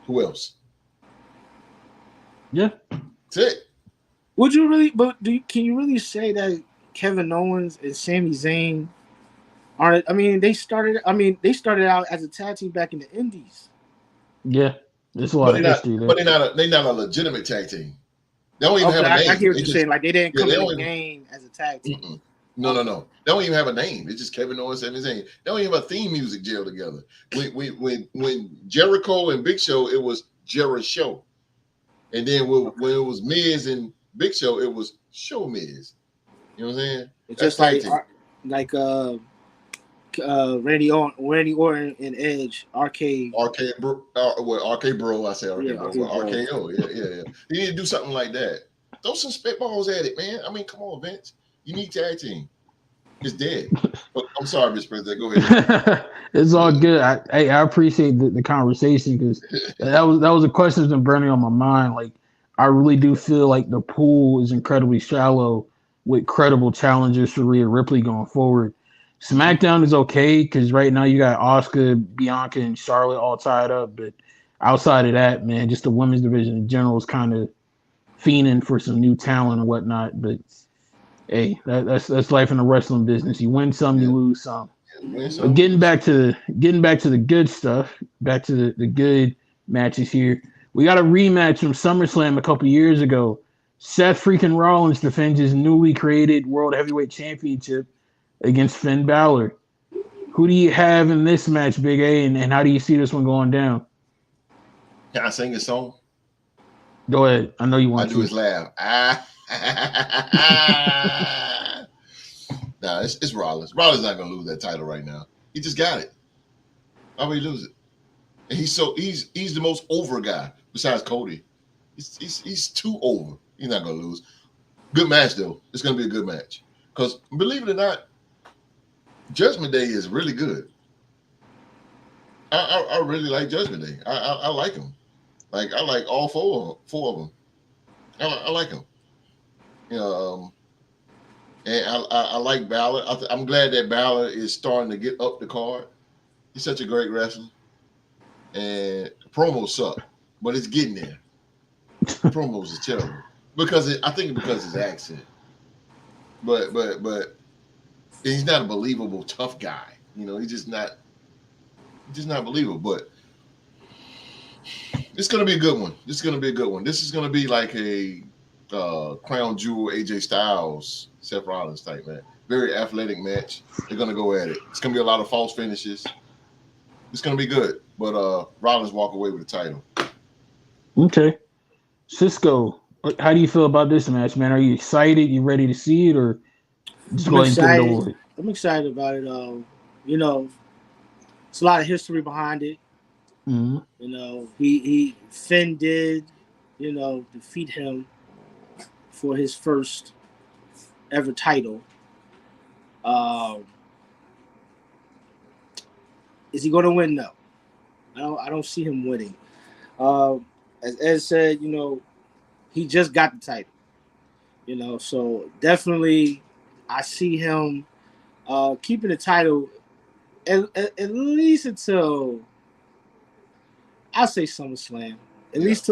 Who else? Yeah. That's it. Would you really? But can you really say that Kevin Owens and Sami Zayn are? I mean, they started out as a tag team back in the Indies. Yeah, there's a lot of history there. But they're not a legitimate tag team. They don't even have a name. I hear what you're saying. Like they didn't come in the game as a tag team. No. They don't even have a name. It's just Kevin Owens and Sami Zayn. They don't even have a theme music jail together. When Jericho and Big Show, it was Jericho Show. And then when it was Miz and Big Show, it was Show Miz. You know what I'm saying? It's just like Randy Orton and Edge, Arcade Bro. I say Arcade Bro. RKO. Yeah. You need to do something like that. Throw some spitballs at it, man. I mean, come on, Vince. You need tag team. It's dead. I'm sorry, Mr. President. Go ahead. It's all good. I appreciate the conversation because that was a question that's been burning on my mind. Like, I really do feel like the pool is incredibly shallow with credible challengers for Rhea Ripley going forward. SmackDown is okay because right now you got Asuka, Bianca, and Charlotte all tied up. But outside of that, man, just the women's division in general is kind of fiending for some new talent and whatnot. But hey, that's life in the wrestling business. You win some, you lose some. But getting back to the good stuff, back to the good matches here. We got a rematch from SummerSlam a couple years ago. Seth freaking Rollins defends his newly created World Heavyweight Championship against Finn Balor. Who do you have in this match, Big A, and how do you see this one going down? Can I sing a song? Go ahead. I know you want to. I do his laugh. Nah, it's Rollins. Rollins not gonna lose that title right now. He just got it. Why would he lose it? and he's the most over guy besides Cody. He's too over. He's not gonna lose. Good match though. It's gonna be a good match because believe it or not, Judgment Day is really good. I really like Judgment Day. I like him. Like I like all four of them. I like him. And I like Balor. I'm glad that Balor is starting to get up the card. He's such a great wrestler. And promos suck, but it's getting there. Promos is terrible I think because his accent. But he's not a believable tough guy. He's just not believable. But it's gonna be a good one. This is gonna be like a crown jewel AJ Styles, Seth Rollins type match. Very athletic match. They're gonna go at it. It's gonna be a lot of false finishes. It's gonna be good. But Rollins walk away with the title. Okay. Cisco, how do you feel about this match, man? Are you excited? You ready to see it, or just go ahead and get it over with? I'm excited about it. It's a lot of history behind it. Mm-hmm. Finn did, defeat him for his first ever title. Is he going to win? No, I don't see him winning. As Ed said, he just got the title. So definitely, I see him keeping the title at least until I'll say SummerSlam, at least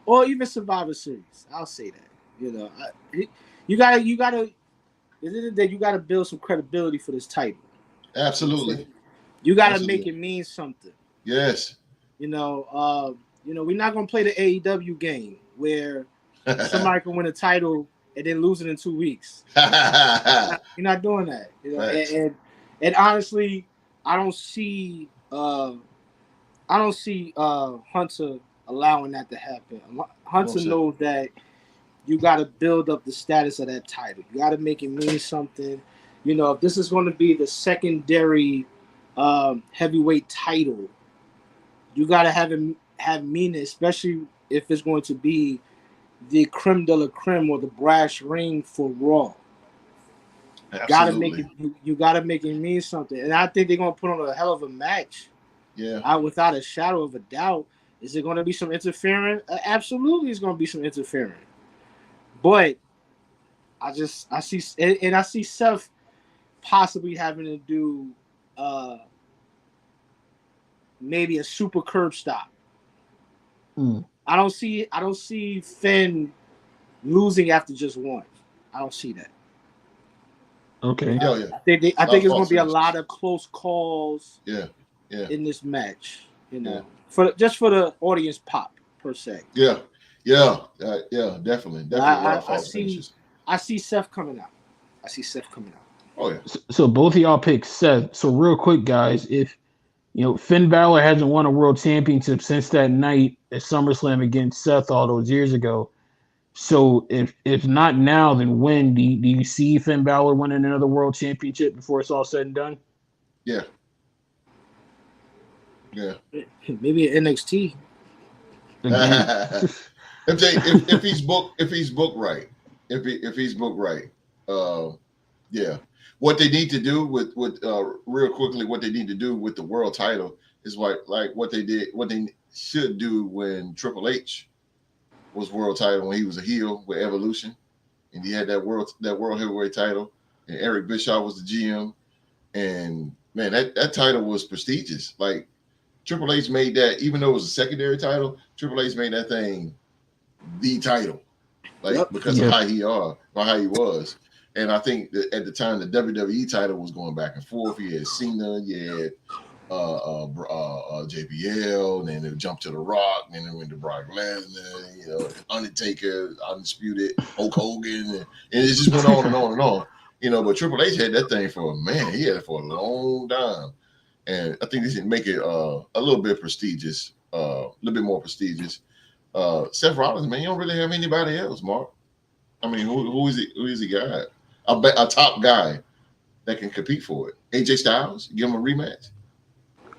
or even Survivor Series. I'll say that. You gotta. At the end of the day, you gotta build some credibility for this title. Absolutely. You gotta make it mean something. Yes. We're not gonna play the AEW game where somebody can win a title and then lose it in 2 weeks. You're not doing that. Right. And honestly, I don't see Hunter allowing that to happen. Hunter knows that you got to build up the status of that title. You got to make it mean something. If this is going to be the secondary heavyweight title, you got to have meaning, especially if it's going to be the creme de la creme or the brass ring for Raw. Absolutely. You gotta make it mean something. And I think they're gonna put on a hell of a match. Yeah. Without a shadow of a doubt. Is it gonna be some interference? Absolutely it's gonna be some interference. But I see Seth possibly having to do maybe a super curb stop. I don't see Finn losing after just one. I don't see that. Okay. I think it's going to be a lot of close calls. Yeah. In this match, for the audience pop per se. Yeah, definitely. I see Seth coming out. Oh yeah. So both of y'all pick Seth. So real quick, guys, if Finn Balor hasn't won a world championship since that night at SummerSlam against Seth all those years ago. So if not now, then when do you see Finn Balor winning another world championship before it's all said and done? Yeah. Maybe at NXT. if he's booked right, yeah. What they need to do with real quickly, what they need to do with the world title is what they should do when Triple H was world title when he was a heel with Evolution, and he had that world heavyweight title, and Eric Bischoff was the GM, and man, that title was prestigious. Like Triple H made that, even though it was a secondary title, Triple H made that thing the title, because of how he was. And I think that at the time the WWE title was going back and forth. You had Cena, you had JBL, and then it jumped to The Rock, and then it went to Brock Lesnar, Undertaker, Undisputed, Hulk Hogan, and it just went on and on and on. But Triple H had that thing he had it for a long time. And I think they should make it a little bit prestigious, a little bit more prestigious. Seth Rollins, man, you don't really have anybody else, Mark. I mean, who is he got? A top guy that can compete for it. AJ Styles, give him a rematch.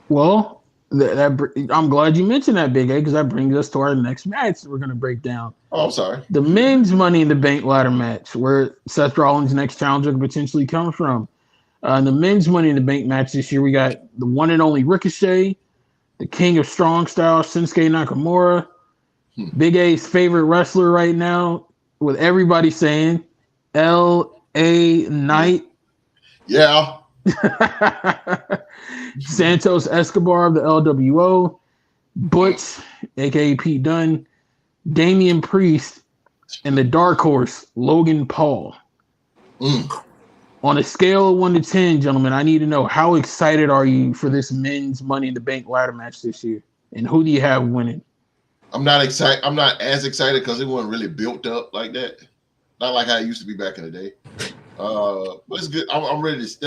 Well, I'm glad you mentioned that, Big A, because that brings us to our next match we're going to break down. Oh, I'm sorry. The men's Money in the Bank ladder match, where Seth Rollins' next challenger could potentially come from. The men's Money in the Bank match this year, we got the one and only Ricochet, the King of Strong Style, Shinsuke Nakamura, Big A's favorite wrestler right now, with everybody saying L.A. Knight. Yeah. Santos Escobar of the LWO, Butch, aka Pete Dunne, Damian Priest, and the dark horse, Logan Paul. On a scale of 1 to 10, gentlemen, I need to know, how excited are you for this men's Money in the Bank ladder match this year? And who do you have winning? I'm not excited. I'm not as excited because it wasn't really built up like that. Not like how it used to be back in the day. But it's good. I'm ready to,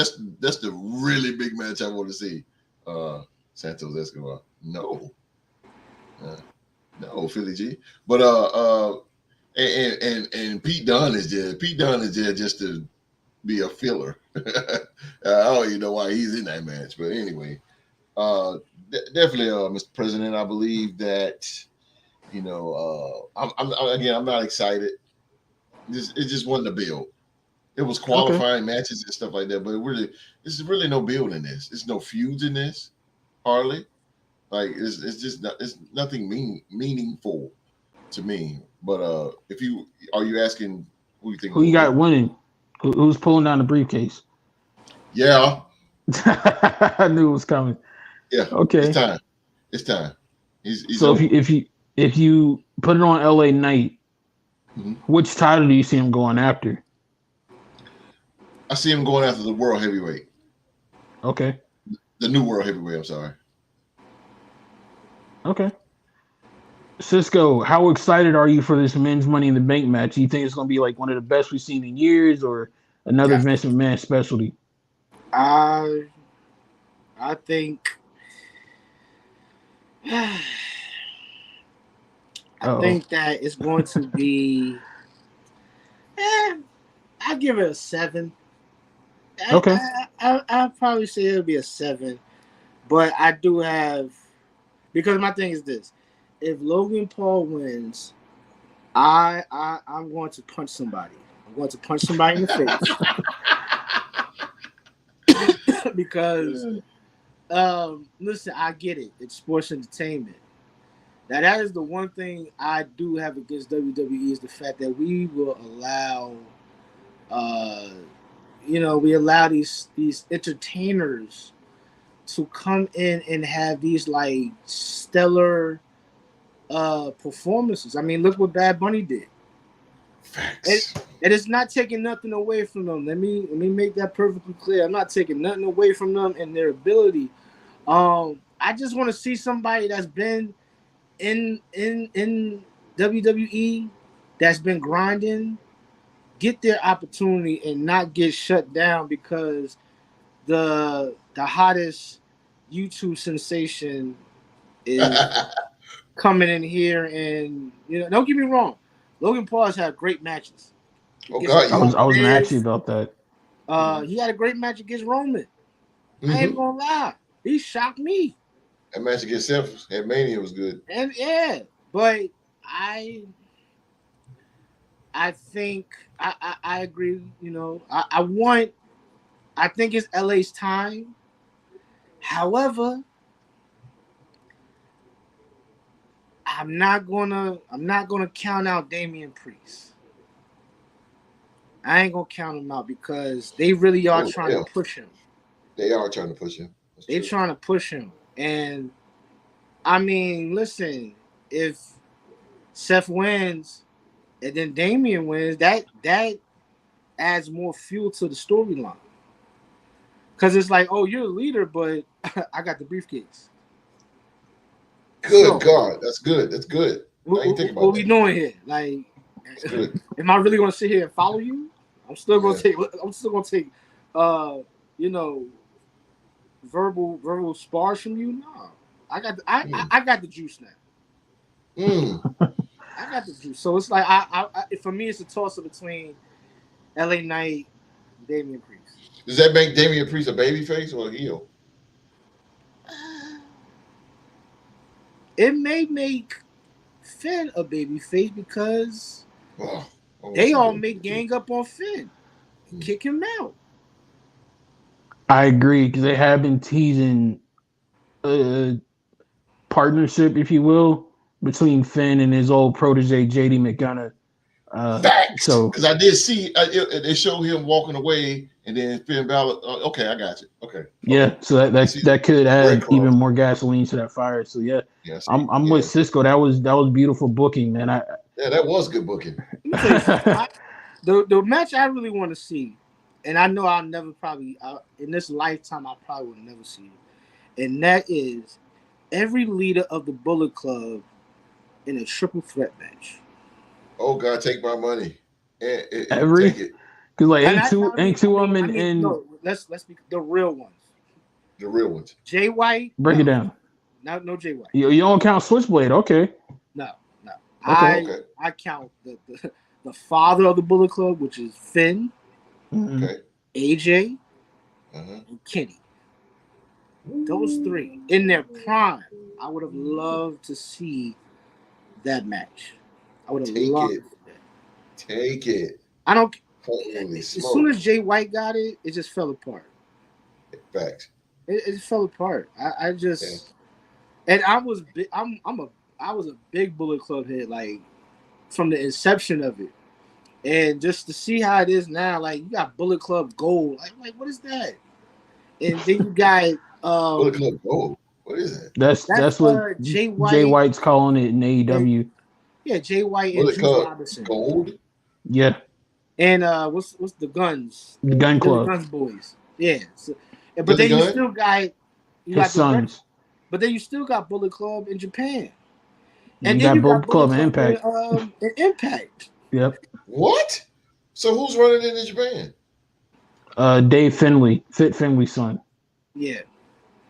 that's the really big match I want to see. Santos Escobar. No, Philly G. But and Pete Dunne is there just to be a filler. I don't even know why he's in that match, but anyway, definitely, Mr. President, I believe that I'm not excited. It just wasn't a build. It was qualifying matches and stuff like that, but there's really no build in this. There's no feuds in this, hardly. Like it's just not, it's nothing meaningful to me. But are you asking who you think? Who you got winning? Who's pulling down the briefcase? Yeah, I knew it was coming. Yeah. Okay. It's time. He's so over. if you put it on LA Knight, which title do you see him going after? I see him going after the world heavyweight. Okay. The new world heavyweight. I'm sorry. Okay. Cisco, how excited are you for this men's Money in the Bank match? Do you think it's going to be like one of the best we've seen in years, or another Vince McMahon specialty? I think. I think that it's going to be. I give it a 7. Okay. I'll probably say it'll be a 7, but I do have, because my thing is this: if Logan Paul wins, I'm going to punch somebody. I'm going to punch somebody in the face because, listen, I get it. It's sports entertainment. Now that is the one thing I do have against WWE is the fact that we will allow. We allow these entertainers to come in and have these like stellar performances. I mean, look what Bad Bunny did. Facts. It is not taking nothing away from them. Let me make that perfectly clear. I'm not taking nothing away from them and their ability. I just want to see somebody that's been in WWE, that's been grinding, get their opportunity and not get shut down because the hottest YouTube sensation is coming in here. And don't get me wrong, Logan Paul has had great matches. Oh God, I was going to ask you about that. He had a great match against Roman. I ain't gonna lie, he shocked me. That match against Seth at Mania was good. And but I think I agree. I think it's LA's time. However, I'm not gonna count out Damian Priest. I ain't gonna count him out because they really are trying to push him. They are trying to push him. They're trying to push him. And I mean, listen, if Seth wins and then Damian wins, that adds more fuel to the storyline. Because it's like, oh, you're the leader, but I got the briefcase. Good God, that's good. That's good. What we doing here? Like, am I really gonna sit here and follow you? I'm still gonna take. Verbal spars from you. No, I got the juice now. I got the juice. So it's like for me, it's a toss up between LA Knight and Damian Priest. Does that make Damian Priest a baby face or a heel? it may make Finn a babyface because Oh, they all may gang up on Finn and kick him out. I agree because they have been teasing a partnership, if you will, between Finn and his old protege JD McDonough. Facts, So because I did see they showed him walking away, and then Finn Balor. Okay, I got you. Okay, yeah, so that could add even breadcrumbs. more gasoline to that fire. So yeah, Yeah, see, I'm with Cisco. That was beautiful booking, man. yeah, that was good booking. Let me tell you something. The match I really want to see, and I know I'll never probably in this lifetime I probably will never see it, and that is every leader of the Bullet Club in a triple threat match. Oh God, take my money and every take it. because like And ain't two of them in no. Let's be the real ones. The real ones. Jay White, break no, it down. no Jay White. You don't count Switchblade, okay? No, no. Okay. I count the father of the Bullet Club, which is Finn, Mm-hmm. Okay. AJ, Uh-huh. and Kenny. Those three in their prime. I would have loved to see that match. I would have Take loved it. to see that. Take it. I don't. Holy As soon smoke. as Jay White got it, it just fell apart. Facts. It fell apart. I just and I was big. I was a big Bullet Club head like from the inception of it, and just to see how it is now, like you got Bullet Club Gold. Like what is that? And then you got Bullet Club Gold. What is that? That's what Jay Jay White. White's calling it in AEW. Yeah, Jay White and Bullet Juice Club Robinson. Gold. Yeah, And what's the Guns? the Gun Billy Club. Guns boys. Yeah. So, but Billy then you Gunn? still got His sons. but then you still got Bullet Club in Japan. And And you then got you Bullet got Club Bullet and Club Impact. in Impact. Yep. What? So who's running it in Japan? Dave Finley, Fit Finley's son. Yeah.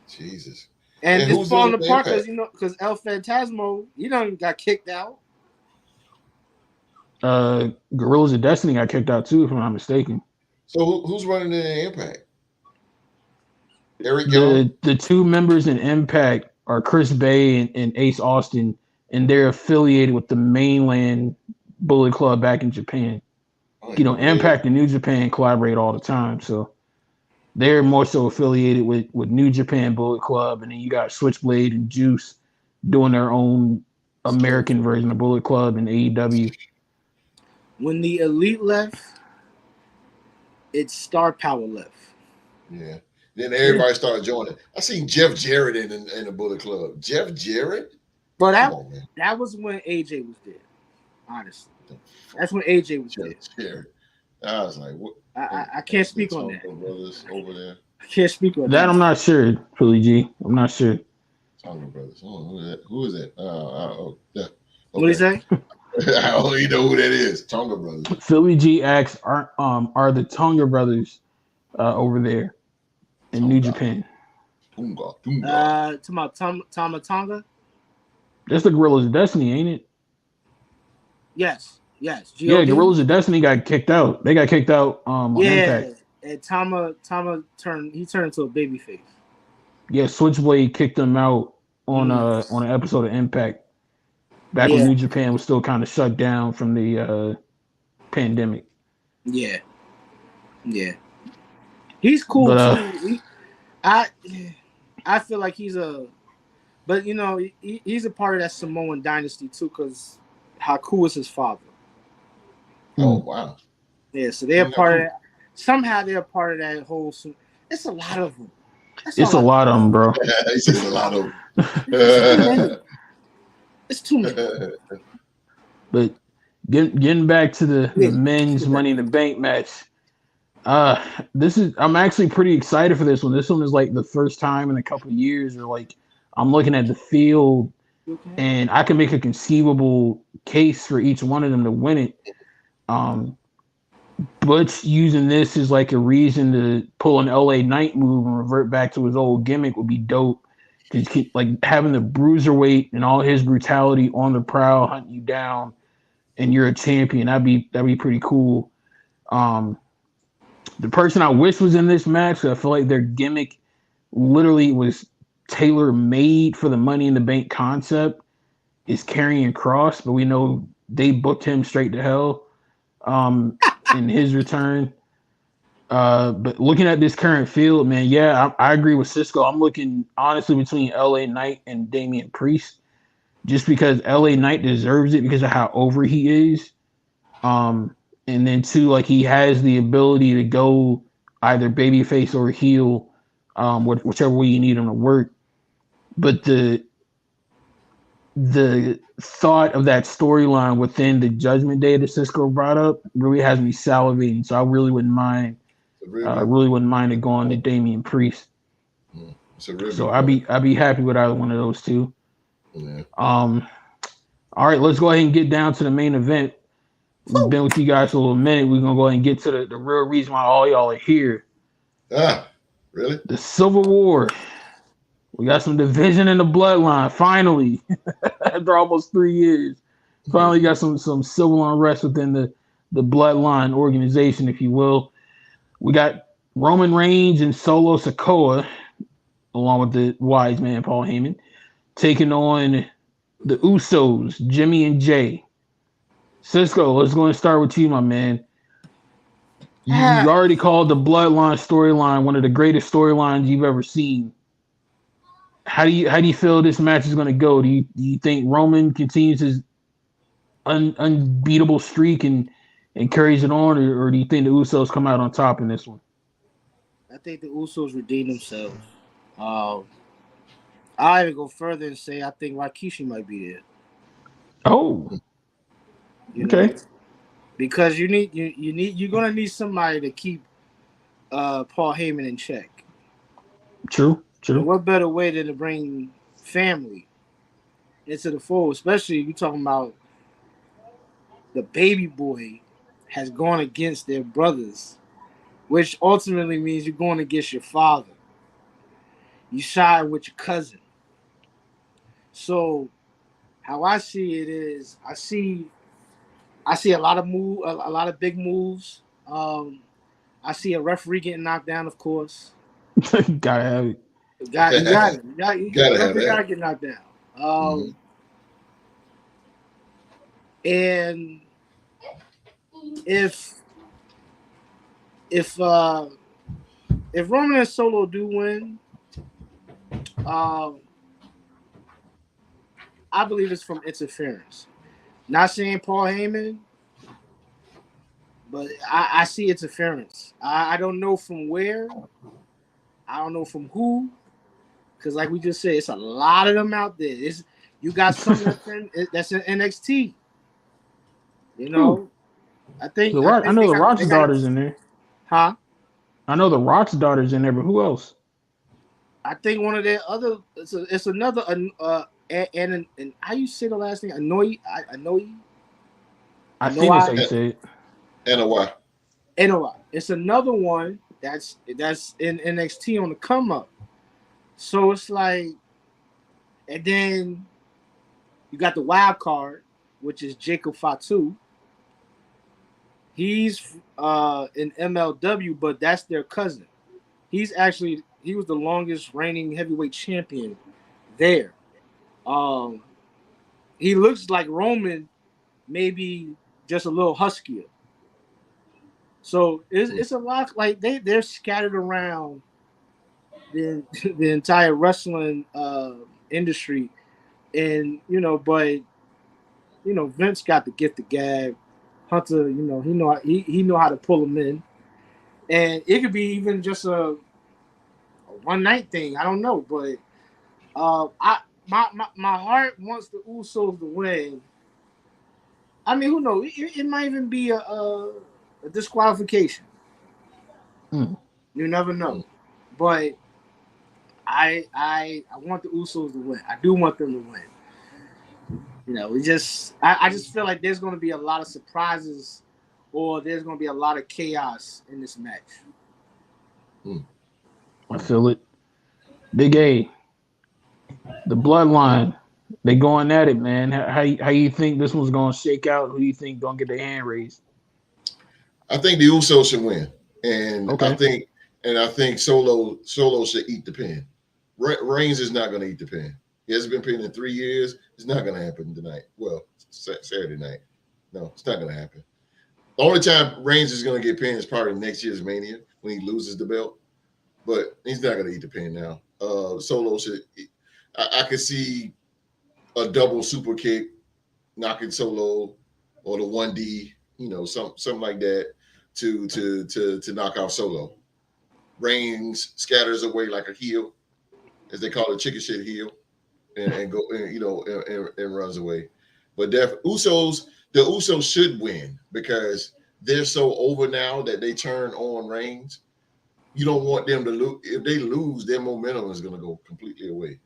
Jesus. And And it's who's falling doing the apart Impact? because El Phantasmo, got kicked out. Gorillas of Destiny got kicked out too, if I'm not mistaken. So who's running it in Impact? Eric Young? The two members in Impact are Chris Bay and Ace Austin, and they're affiliated with the mainland Bullet Club back in Japan. Impact and New Japan collaborate all the time, so they're more so affiliated with New Japan Bullet Club, and then you got Switchblade and Juice doing their own American version of Bullet Club in AEW. When the Elite left, it's Star Power left. Yeah. Then everybody started joining. I seen Jeff Jarrett in the Bullet Club. Jeff Jarrett? But man. that was when AJ was there. Honestly, that's when AJ was there. Jarrett. I was like, what? I can't speak on that. Brothers over there. I can't speak on that. I'm not sure, Philly G. I'm not sure. Tonga Brothers. Oh, who is that? Yeah. Okay. What do you say? I only know who that is. Tonga Brothers. Philly G asks, are the Tonga Brothers over there in New Japan? Tonga. Tama Tonga? That's the Gorillas of Destiny, ain't it? Yes. G-O-D? Yeah, Gorillas of Destiny got kicked out. They got kicked out on Impact. And Tama turned into a babyface. Yeah, Switchblade kicked them out on an episode of Impact. Back when New Japan was still kind of shut down from the pandemic. Yeah. He's cool too. I feel like he's he's a part of that Samoan dynasty too, because Haku is his father. Oh wow! Yeah, so they're part of that. Somehow they're part of that whole. It's a lot of them. It's a lot of them, bro. It's just a lot of them. It's too many. But getting back to the men's Money in the Bank match, I'm actually pretty excited for this one. This one is like the first time in a couple of years where like I'm looking at the field and I can make a conceivable case for each one of them to win it. Butch using this as like a reason to pull an LA Knight move and revert back to his old gimmick would be dope. Because like having the bruiserweight and all his brutality on the prowl hunting you down, and you're a champion, that'd be pretty cool. The person I wish was in this match, I feel like their gimmick literally was tailor made for the Money in the Bank concept is Karrion Kross, but we know they booked him straight to hell in his return. But looking at this current field, man, yeah, I agree with Cisco. I'm looking honestly between LA Knight and Damian Priest, just because LA Knight deserves it because of how over he is. And then two, like he has the ability to go either babyface or heel, whichever way you need him to work. But the thought of that storyline within the Judgment Day that Cisco brought up really has me salivating. So I really wouldn't mind. It going to Damian Priest. So I'd be happy with either one of those two. Yeah. All right, let's go ahead and get down to the main event. We've been with you guys for a little minute. We're gonna go ahead and get to the real reason why all y'all are here. Really? The Civil War. We got some division in the bloodline. Finally, after almost 3 years, finally got some civil unrest within the bloodline organization, if you will. We got Roman Reigns and Solo Sikoa, along with the wise man Paul Heyman, taking on the Usos, Jimmy and Jay. Cisco, let's go and start with you, my man. You already called the Bloodline storyline one of the greatest storylines you've ever seen. How do you feel this match is going to go? Do you think Roman continues his unbeatable streak and carries it on, or do you think the Usos come out on top in this one? I think the Usos redeem themselves. I even go further and say I think Rikishi might be there. Oh, okay. Because you're gonna need somebody to keep Paul Heyman in check. True. And what better way than to bring family into the fold, especially if you're talking about the baby boy has gone against their brothers, which ultimately means you're going against your father. You side with your cousin. So how I see it is I see a lot of big moves. I see a referee getting knocked down, of course. Gotta have it. You got it. You gotta get knocked down. And if Roman and Solo do win, I believe it's from interference. Not saying Paul Heyman, but I see interference. I don't know from where. I don't know from who. Because like we just said, it's a lot of them out there. You got some that's in NXT. You know, I know the Rock's daughter's in there. Huh? I know the Rock's daughter's in there, but who else? I think one of their other. It's another. And how you say the last name? Annoy. I think that's how you say it. Annoy. It's another one that's in NXT on the come up. So it's like, and then you got the wild card, which is Jacob Fatu. He's in MLW, but that's their cousin. He was the longest reigning heavyweight champion there. He looks like Roman, maybe just a little huskier. So it's a lot, like they're scattered around the entire wrestling industry, and but Vince got the gift of gab. Hunter, he know how to pull them in, and it could be even just a one night thing. I don't know, but my heart wants the Usos to win. I mean, who knows? It might even be a disqualification. You never know, but I want the Usos to win. I do want them to win. I just feel like there's going to be a lot of surprises, or there's going to be a lot of chaos in this match. I feel it. Big A, the Bloodline, they going at it, man. How you think this one's going to shake out? Who do you think going to get their hand raised? I think the Usos should win, and I think Solo should eat the pin. Reigns is not going to eat the pin. He hasn't been pinned in 3 years. It's not going to happen tonight. Well, Saturday night. No, it's not going to happen. The only time Reigns is going to get pinned is probably next year's Mania when he loses the belt. But he's not going to eat the pin now. Solo should. I could see a double super kick knocking Solo or the 1D, something like that to knock out Solo. Reigns scatters away like a heel, as they call it, chicken shit heel, and go and runs away. But the Usos should win because they're so over now that they turn on Reigns. You don't want them to lose. If they lose, their momentum is going to go completely away.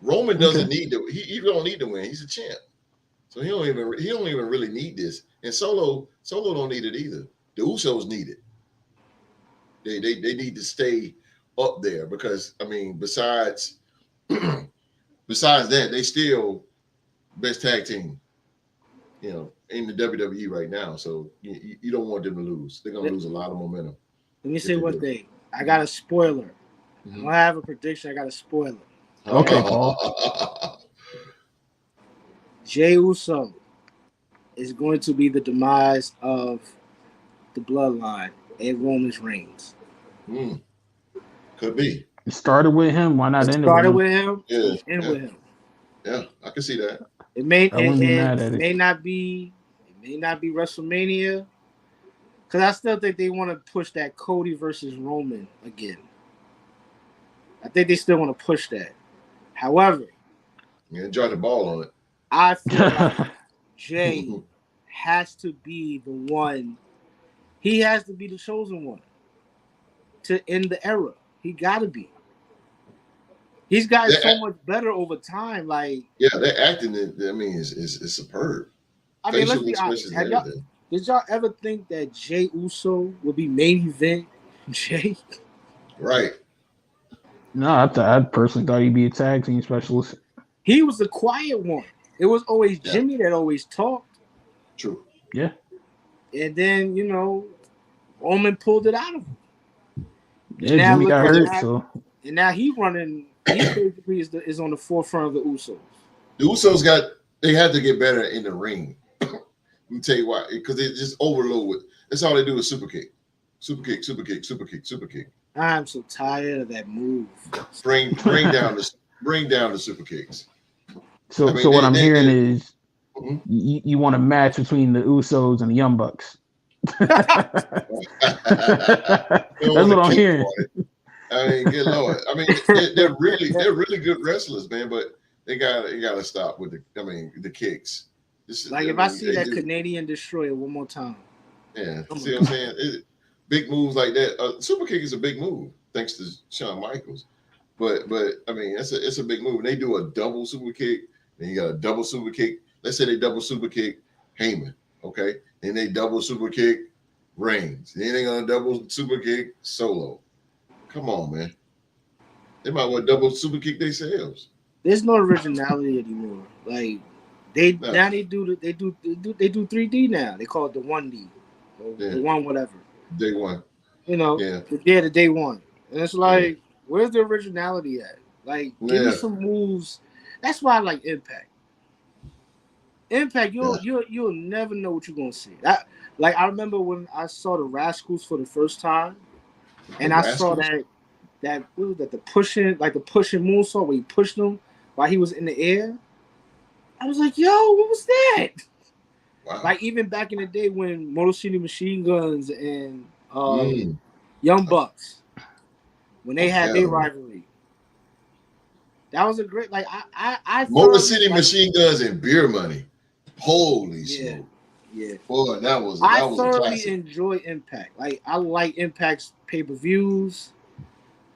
Roman doesn't need to. He don't need to win. He's a champ, so he don't even really need this. And Solo don't need it either. The Usos need it. They need to stay up there because besides that, they still best tag team, in the WWE right now. So you don't want them to lose. They're gonna lose a lot of momentum. Let me say one thing. I got a spoiler. I don't have a prediction. I got a spoiler. Okay, Paul. Jey Uso is going to be the demise of the bloodline and Roman Reigns. Could be. It started with him. Why not end it started with him? Yeah. End with him. Yeah, I can see that. It may not be WrestleMania. Because I still think they want to push that Cody versus Roman again. I think they still want to push that. However, drop the ball on it. I feel like Jey has to be the one. He has to be the chosen one to end the era. He got to be. He's gotten so much better over time. Like, yeah, their acting, is superb. I mean, let's be honest. Did y'all ever think that Jey Uso would be main event Jey? Right. No, I personally thought he'd be a tag team specialist. He was the quiet one. It was always Jimmy that always talked. True. Yeah. And then, Roman pulled it out of him. Yeah, Jimmy got hurt, so. And now he basically is on the forefront of the Usos. The Usos they had to get better in the ring. Let me tell you why. Because they just overload with. That's all they do is super kick. Super kick, super kick, super kick, super kick. I'm so tired of that move. Bring down the super kicks. So what I'm hearing is you want a match between the Usos and the Young Bucks. That's what I'm hearing. Good Lord. They're really good wrestlers, man, but they gotta stop with the kicks. If I see that Canadian Destroyer one more time. Yeah. See what I'm saying? Big moves like that. Super kick is a big move, thanks to Shawn Michaels. But it's a big move. They do a double super kick, then you got a double super kick. Let's say they double super kick Heyman, okay? Then they double super kick Reigns. Then they gonna double super kick Solo. Come on, man. They might want to double super kick themselves. There's no originality anymore. Like they do 3D now. They call it the 1D. The one whatever. Day one. The day one. And it's like, where's the originality at? Like, give me some moves. That's why I like Impact. Impact, you'll never know what you're gonna see. I remember when I saw the Rascals for the first time, and I saw that the pushing moonsault where he pushed him while he was in the air. I was like, yo, what was that? Wow. Like, even back in the day when Motor City Machine Guns and Young Bucks, when they had their rivalry. That was a great, I Motor City Machine Guns and Beer Money. Holy smoke. Yeah. Boy, that was I a thoroughly classic. enjoy Impact. Like, I like Impact's pay-per-views.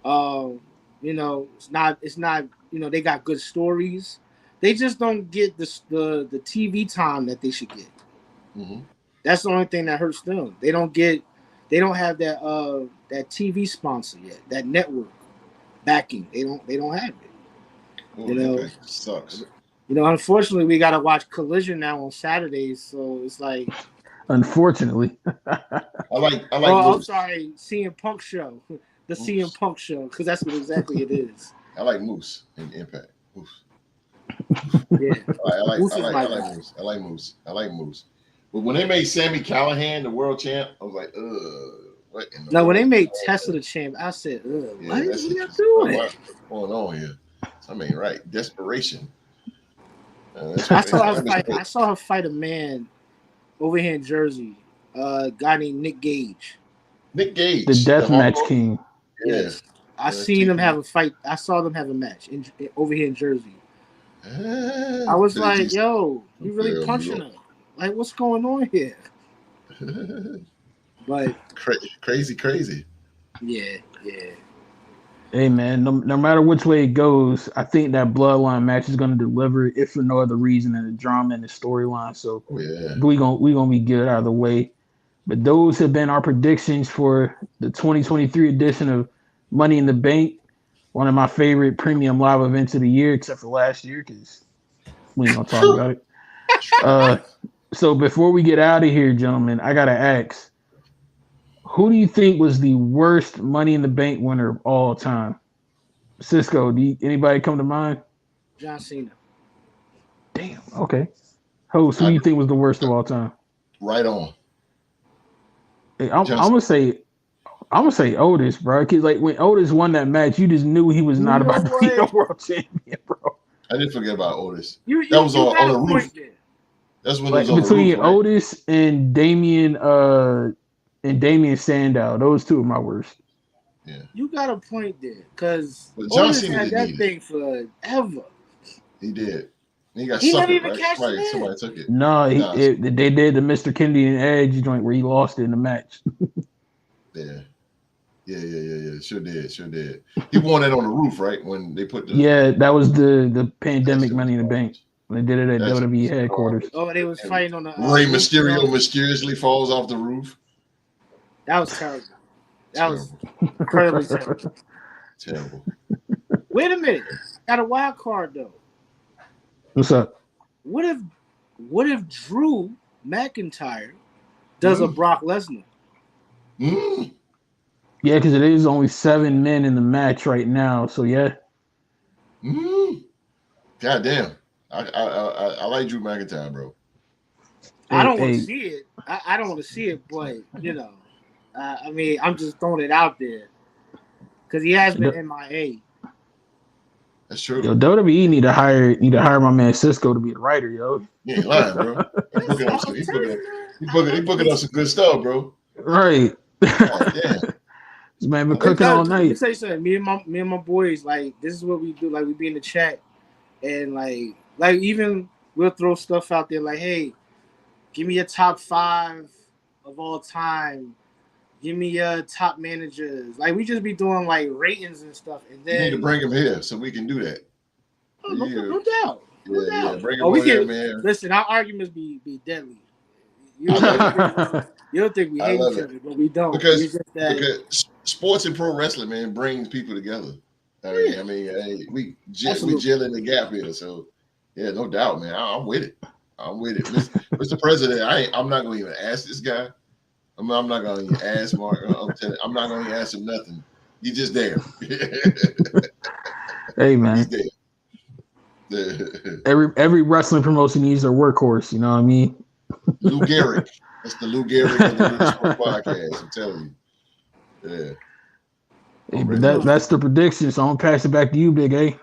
It's not, they got good stories. They just don't get the TV time that they should get. Mm-hmm. That's the only thing that hurts them. They don't have that TV sponsor yet, that network backing. They don't have it. Sucks. Unfortunately, we got to watch Collision now on Saturdays, so it's like. Unfortunately, I like. I'm sorry, CM Punk show. the CM Punk show because that's what exactly it is. I like Moose in Impact. Moose. Yeah, Moose I is my like guy. Moose. I like Moose. I like Moose. But when they made Sammy Callahan the world champ, I was like, what in the Now, when world? they made Tesla the champ, I said, Yeah, what? that's What are y'all just doing? what's going on here? Something ain't right. Desperation. I saw her fight a man over here in Jersey, a guy named Nick Gage. Nick Gage, The Deathmatch Hardcore? King. Yeah. Yes, I seen them have a fight. I saw them have a match over here in Jersey. I was like, yo, you really punching her? Like, what's going on here? But crazy. Yeah. Hey man, no matter which way it goes, I think that bloodline match is going to deliver, if for no other reason than the drama and the storyline. So we gonna be good either way. But those have been our predictions for the 2023 edition of Money in the Bank, one of my favorite premium live events of the year, except for last year, because we ain't gonna talk about it. So before we get out of here, gentlemen, I gotta ask, who do you think was the worst Money in the Bank winner of all time? Cisco, anybody come to mind? John Cena. Damn. Okay. Host, who do you think was the worst of all time? Right on. Hey, I'm gonna say Otis, bro. Because like when Otis won that match, you just knew he was not about to be a world champion, bro. I didn't forget about Otis. That was on the roof. That's when it was on between the roof, right? Otis and Damien Sandow. Those two are my worst. Yeah. You got a point there, because Otis had that thing forever. He did. He got suckered, right? Somebody took it. No, they did the Mr. Kennedy and Edge joint where he lost it in the match. Yeah. Sure did. He won it on the roof, right? When they put the that was the pandemic Money in the Bank. When they did it at WWE headquarters. Oh, they was fighting on the Rey Mysterio mysteriously falls off the roof. That was terrible. That was incredibly terrible. Terrible. Wait a minute. Got a wild card though. What's up? What if Drew McIntyre does a Brock Lesnar? Yeah, because it is only 7 men in the match right now. So yeah. God damn. I like Drew McIntyre, bro. I don't want to see it. I don't want to see it, but I mean, I'm just throwing it out there because he has been MIA. That's true. Yo, WWE need to hire my man Cisco to be the writer, yo. You ain't lying, bro. He booking up some good stuff, bro. Right. Yeah. This man been cooking all night. Let me say something. Me and my boys, like, this is what we do. Like, we be in the chat, and like even we'll throw stuff out there. Like, hey, give me your top 5 of all time. Give me your top managers. Like, we just be doing like ratings and stuff. And then you need to bring him here so we can do that. Oh, no doubt. No doubt. Yeah, bring him over here, man. Listen, our arguments be deadly. You don't think we hate each other, but we don't. Because sports and pro wrestling, man, brings people together. I mean, we jill in the gap here. So, yeah, no doubt, man. I'm with it. Mr. President, I'm not going to even ask this guy. I'm not going to even ask Mark. I'm not going to ask him nothing. He's just there. Hey, man. He's there. Every wrestling promotion needs their workhorse. You know what I mean? Lou Gehrig. That's the Lou Gehrig of the Lucha Sports Podcast. I'm telling you. Yeah. Hey, but that's the prediction. So I'm gonna pass it back to you, Big A.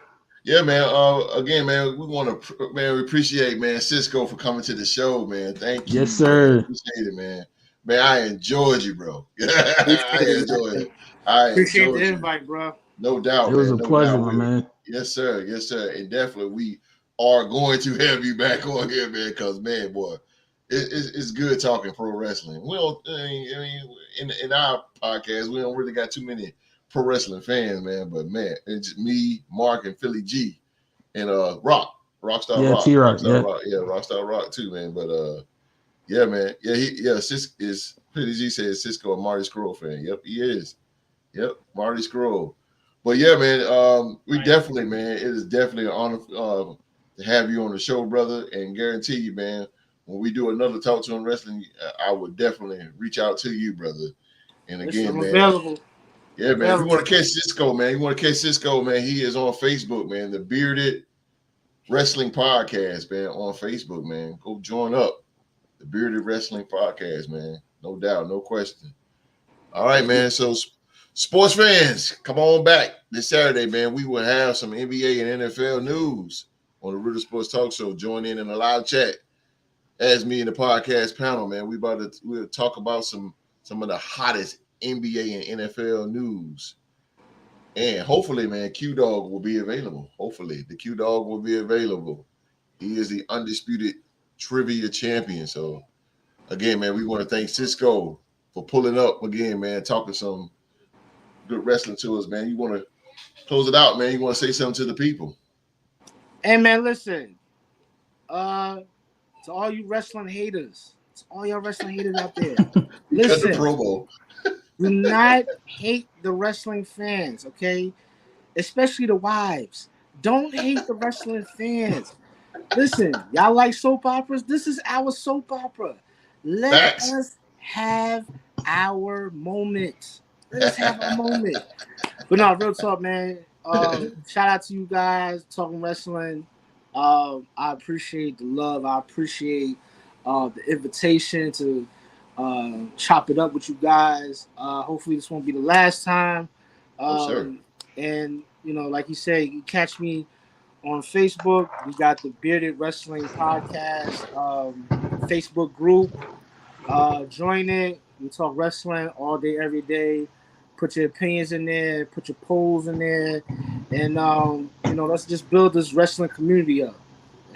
Yeah, man. Again, man, we appreciate, man, Cisco for coming to the show, man. Thank you. Yes, sir. Man. Appreciate it, man. Man, I enjoyed you, bro. I enjoyed it. I appreciate the invite, bro. No doubt, it was a pleasure, my man. Yes, sir. And definitely we are going to have you back on here, man, because, man, boy, it's good talking pro wrestling. We don't, in our podcast, we don't really got too many pro wrestling fans, man, but, man, it's just me, Mark, and Philly G, and Rockstar Rock. Rockstar Rock too, man. But yeah, man. Philly G says Cisco a Marty Scurll fan. Yep, he is. Yep, Marty Scurll. But yeah, man, we definitely, man, it is definitely an honor to have you on the show, brother, and guarantee you, man, when we do another Talk to Him Wrestling, I would definitely reach out to you, brother. And again, I'm man, available. Yeah, man. If you want to catch Cisco, man, he is on Facebook, man. The Bearded Wrestling Podcast, man, on Facebook, man. Go join up. The Bearded Wrestling Podcast, man. No doubt, no question. All right, man. So, sports fans, come on back this Saturday, man. We will have some NBA and NFL news on the Riddle Sports Talk Show. Join in a live chat as me and the podcast panel, man. We'll talk about some of the hottest NBA and NFL news. And hopefully, man, Q Dog will be available. Hopefully, the Q Dog will be available. He is the undisputed trivia champion. So, again, man, we want to thank Cisco for pulling up again, man, talking some good wrestling to us, man. You want to close it out, man? You want to say something to the people? Hey, man, listen. To all you wrestling haters, to all y'all wrestling haters out there, listen. Cut the promo. Do not hate the wrestling fans, okay? Especially the wives. Don't hate the wrestling fans. Listen, y'all like soap operas? This is our soap opera. Let us have our moment. Let us have our moment. But no, real talk, man. Shout out to you guys talking wrestling. I appreciate the love. I appreciate the invitation to chop it up with you guys. Hopefully this won't be the last time. Sure. And you know, like you say, you catch me on Facebook. We got the Bearded Wrestling Podcast Facebook group. Join it. We talk wrestling all day, every day. Put your opinions in there. Put your polls in there, and you know, let's just build this wrestling community up.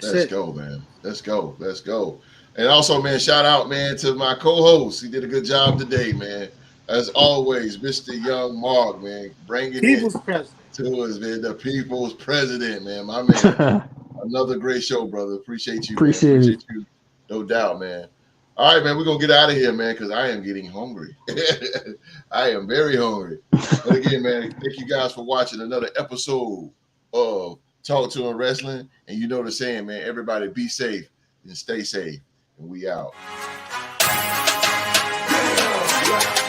Let's go, man. Let's go. And also, man, shout out, man, to my co-host. He did a good job today, man. As always, Mr. Young Mark, man, bringing People's it president to us, man. The people's president, man. My man. Another great show, brother. Appreciate you. Appreciate you. No doubt, man. All right, man. We're going to get out of here, man, because I am getting hungry. I am very hungry. But again, man, thank you guys for watching another episode of Talk to Him Wrestling. And you know the saying, man, everybody be safe and stay safe. And we out. Yeah.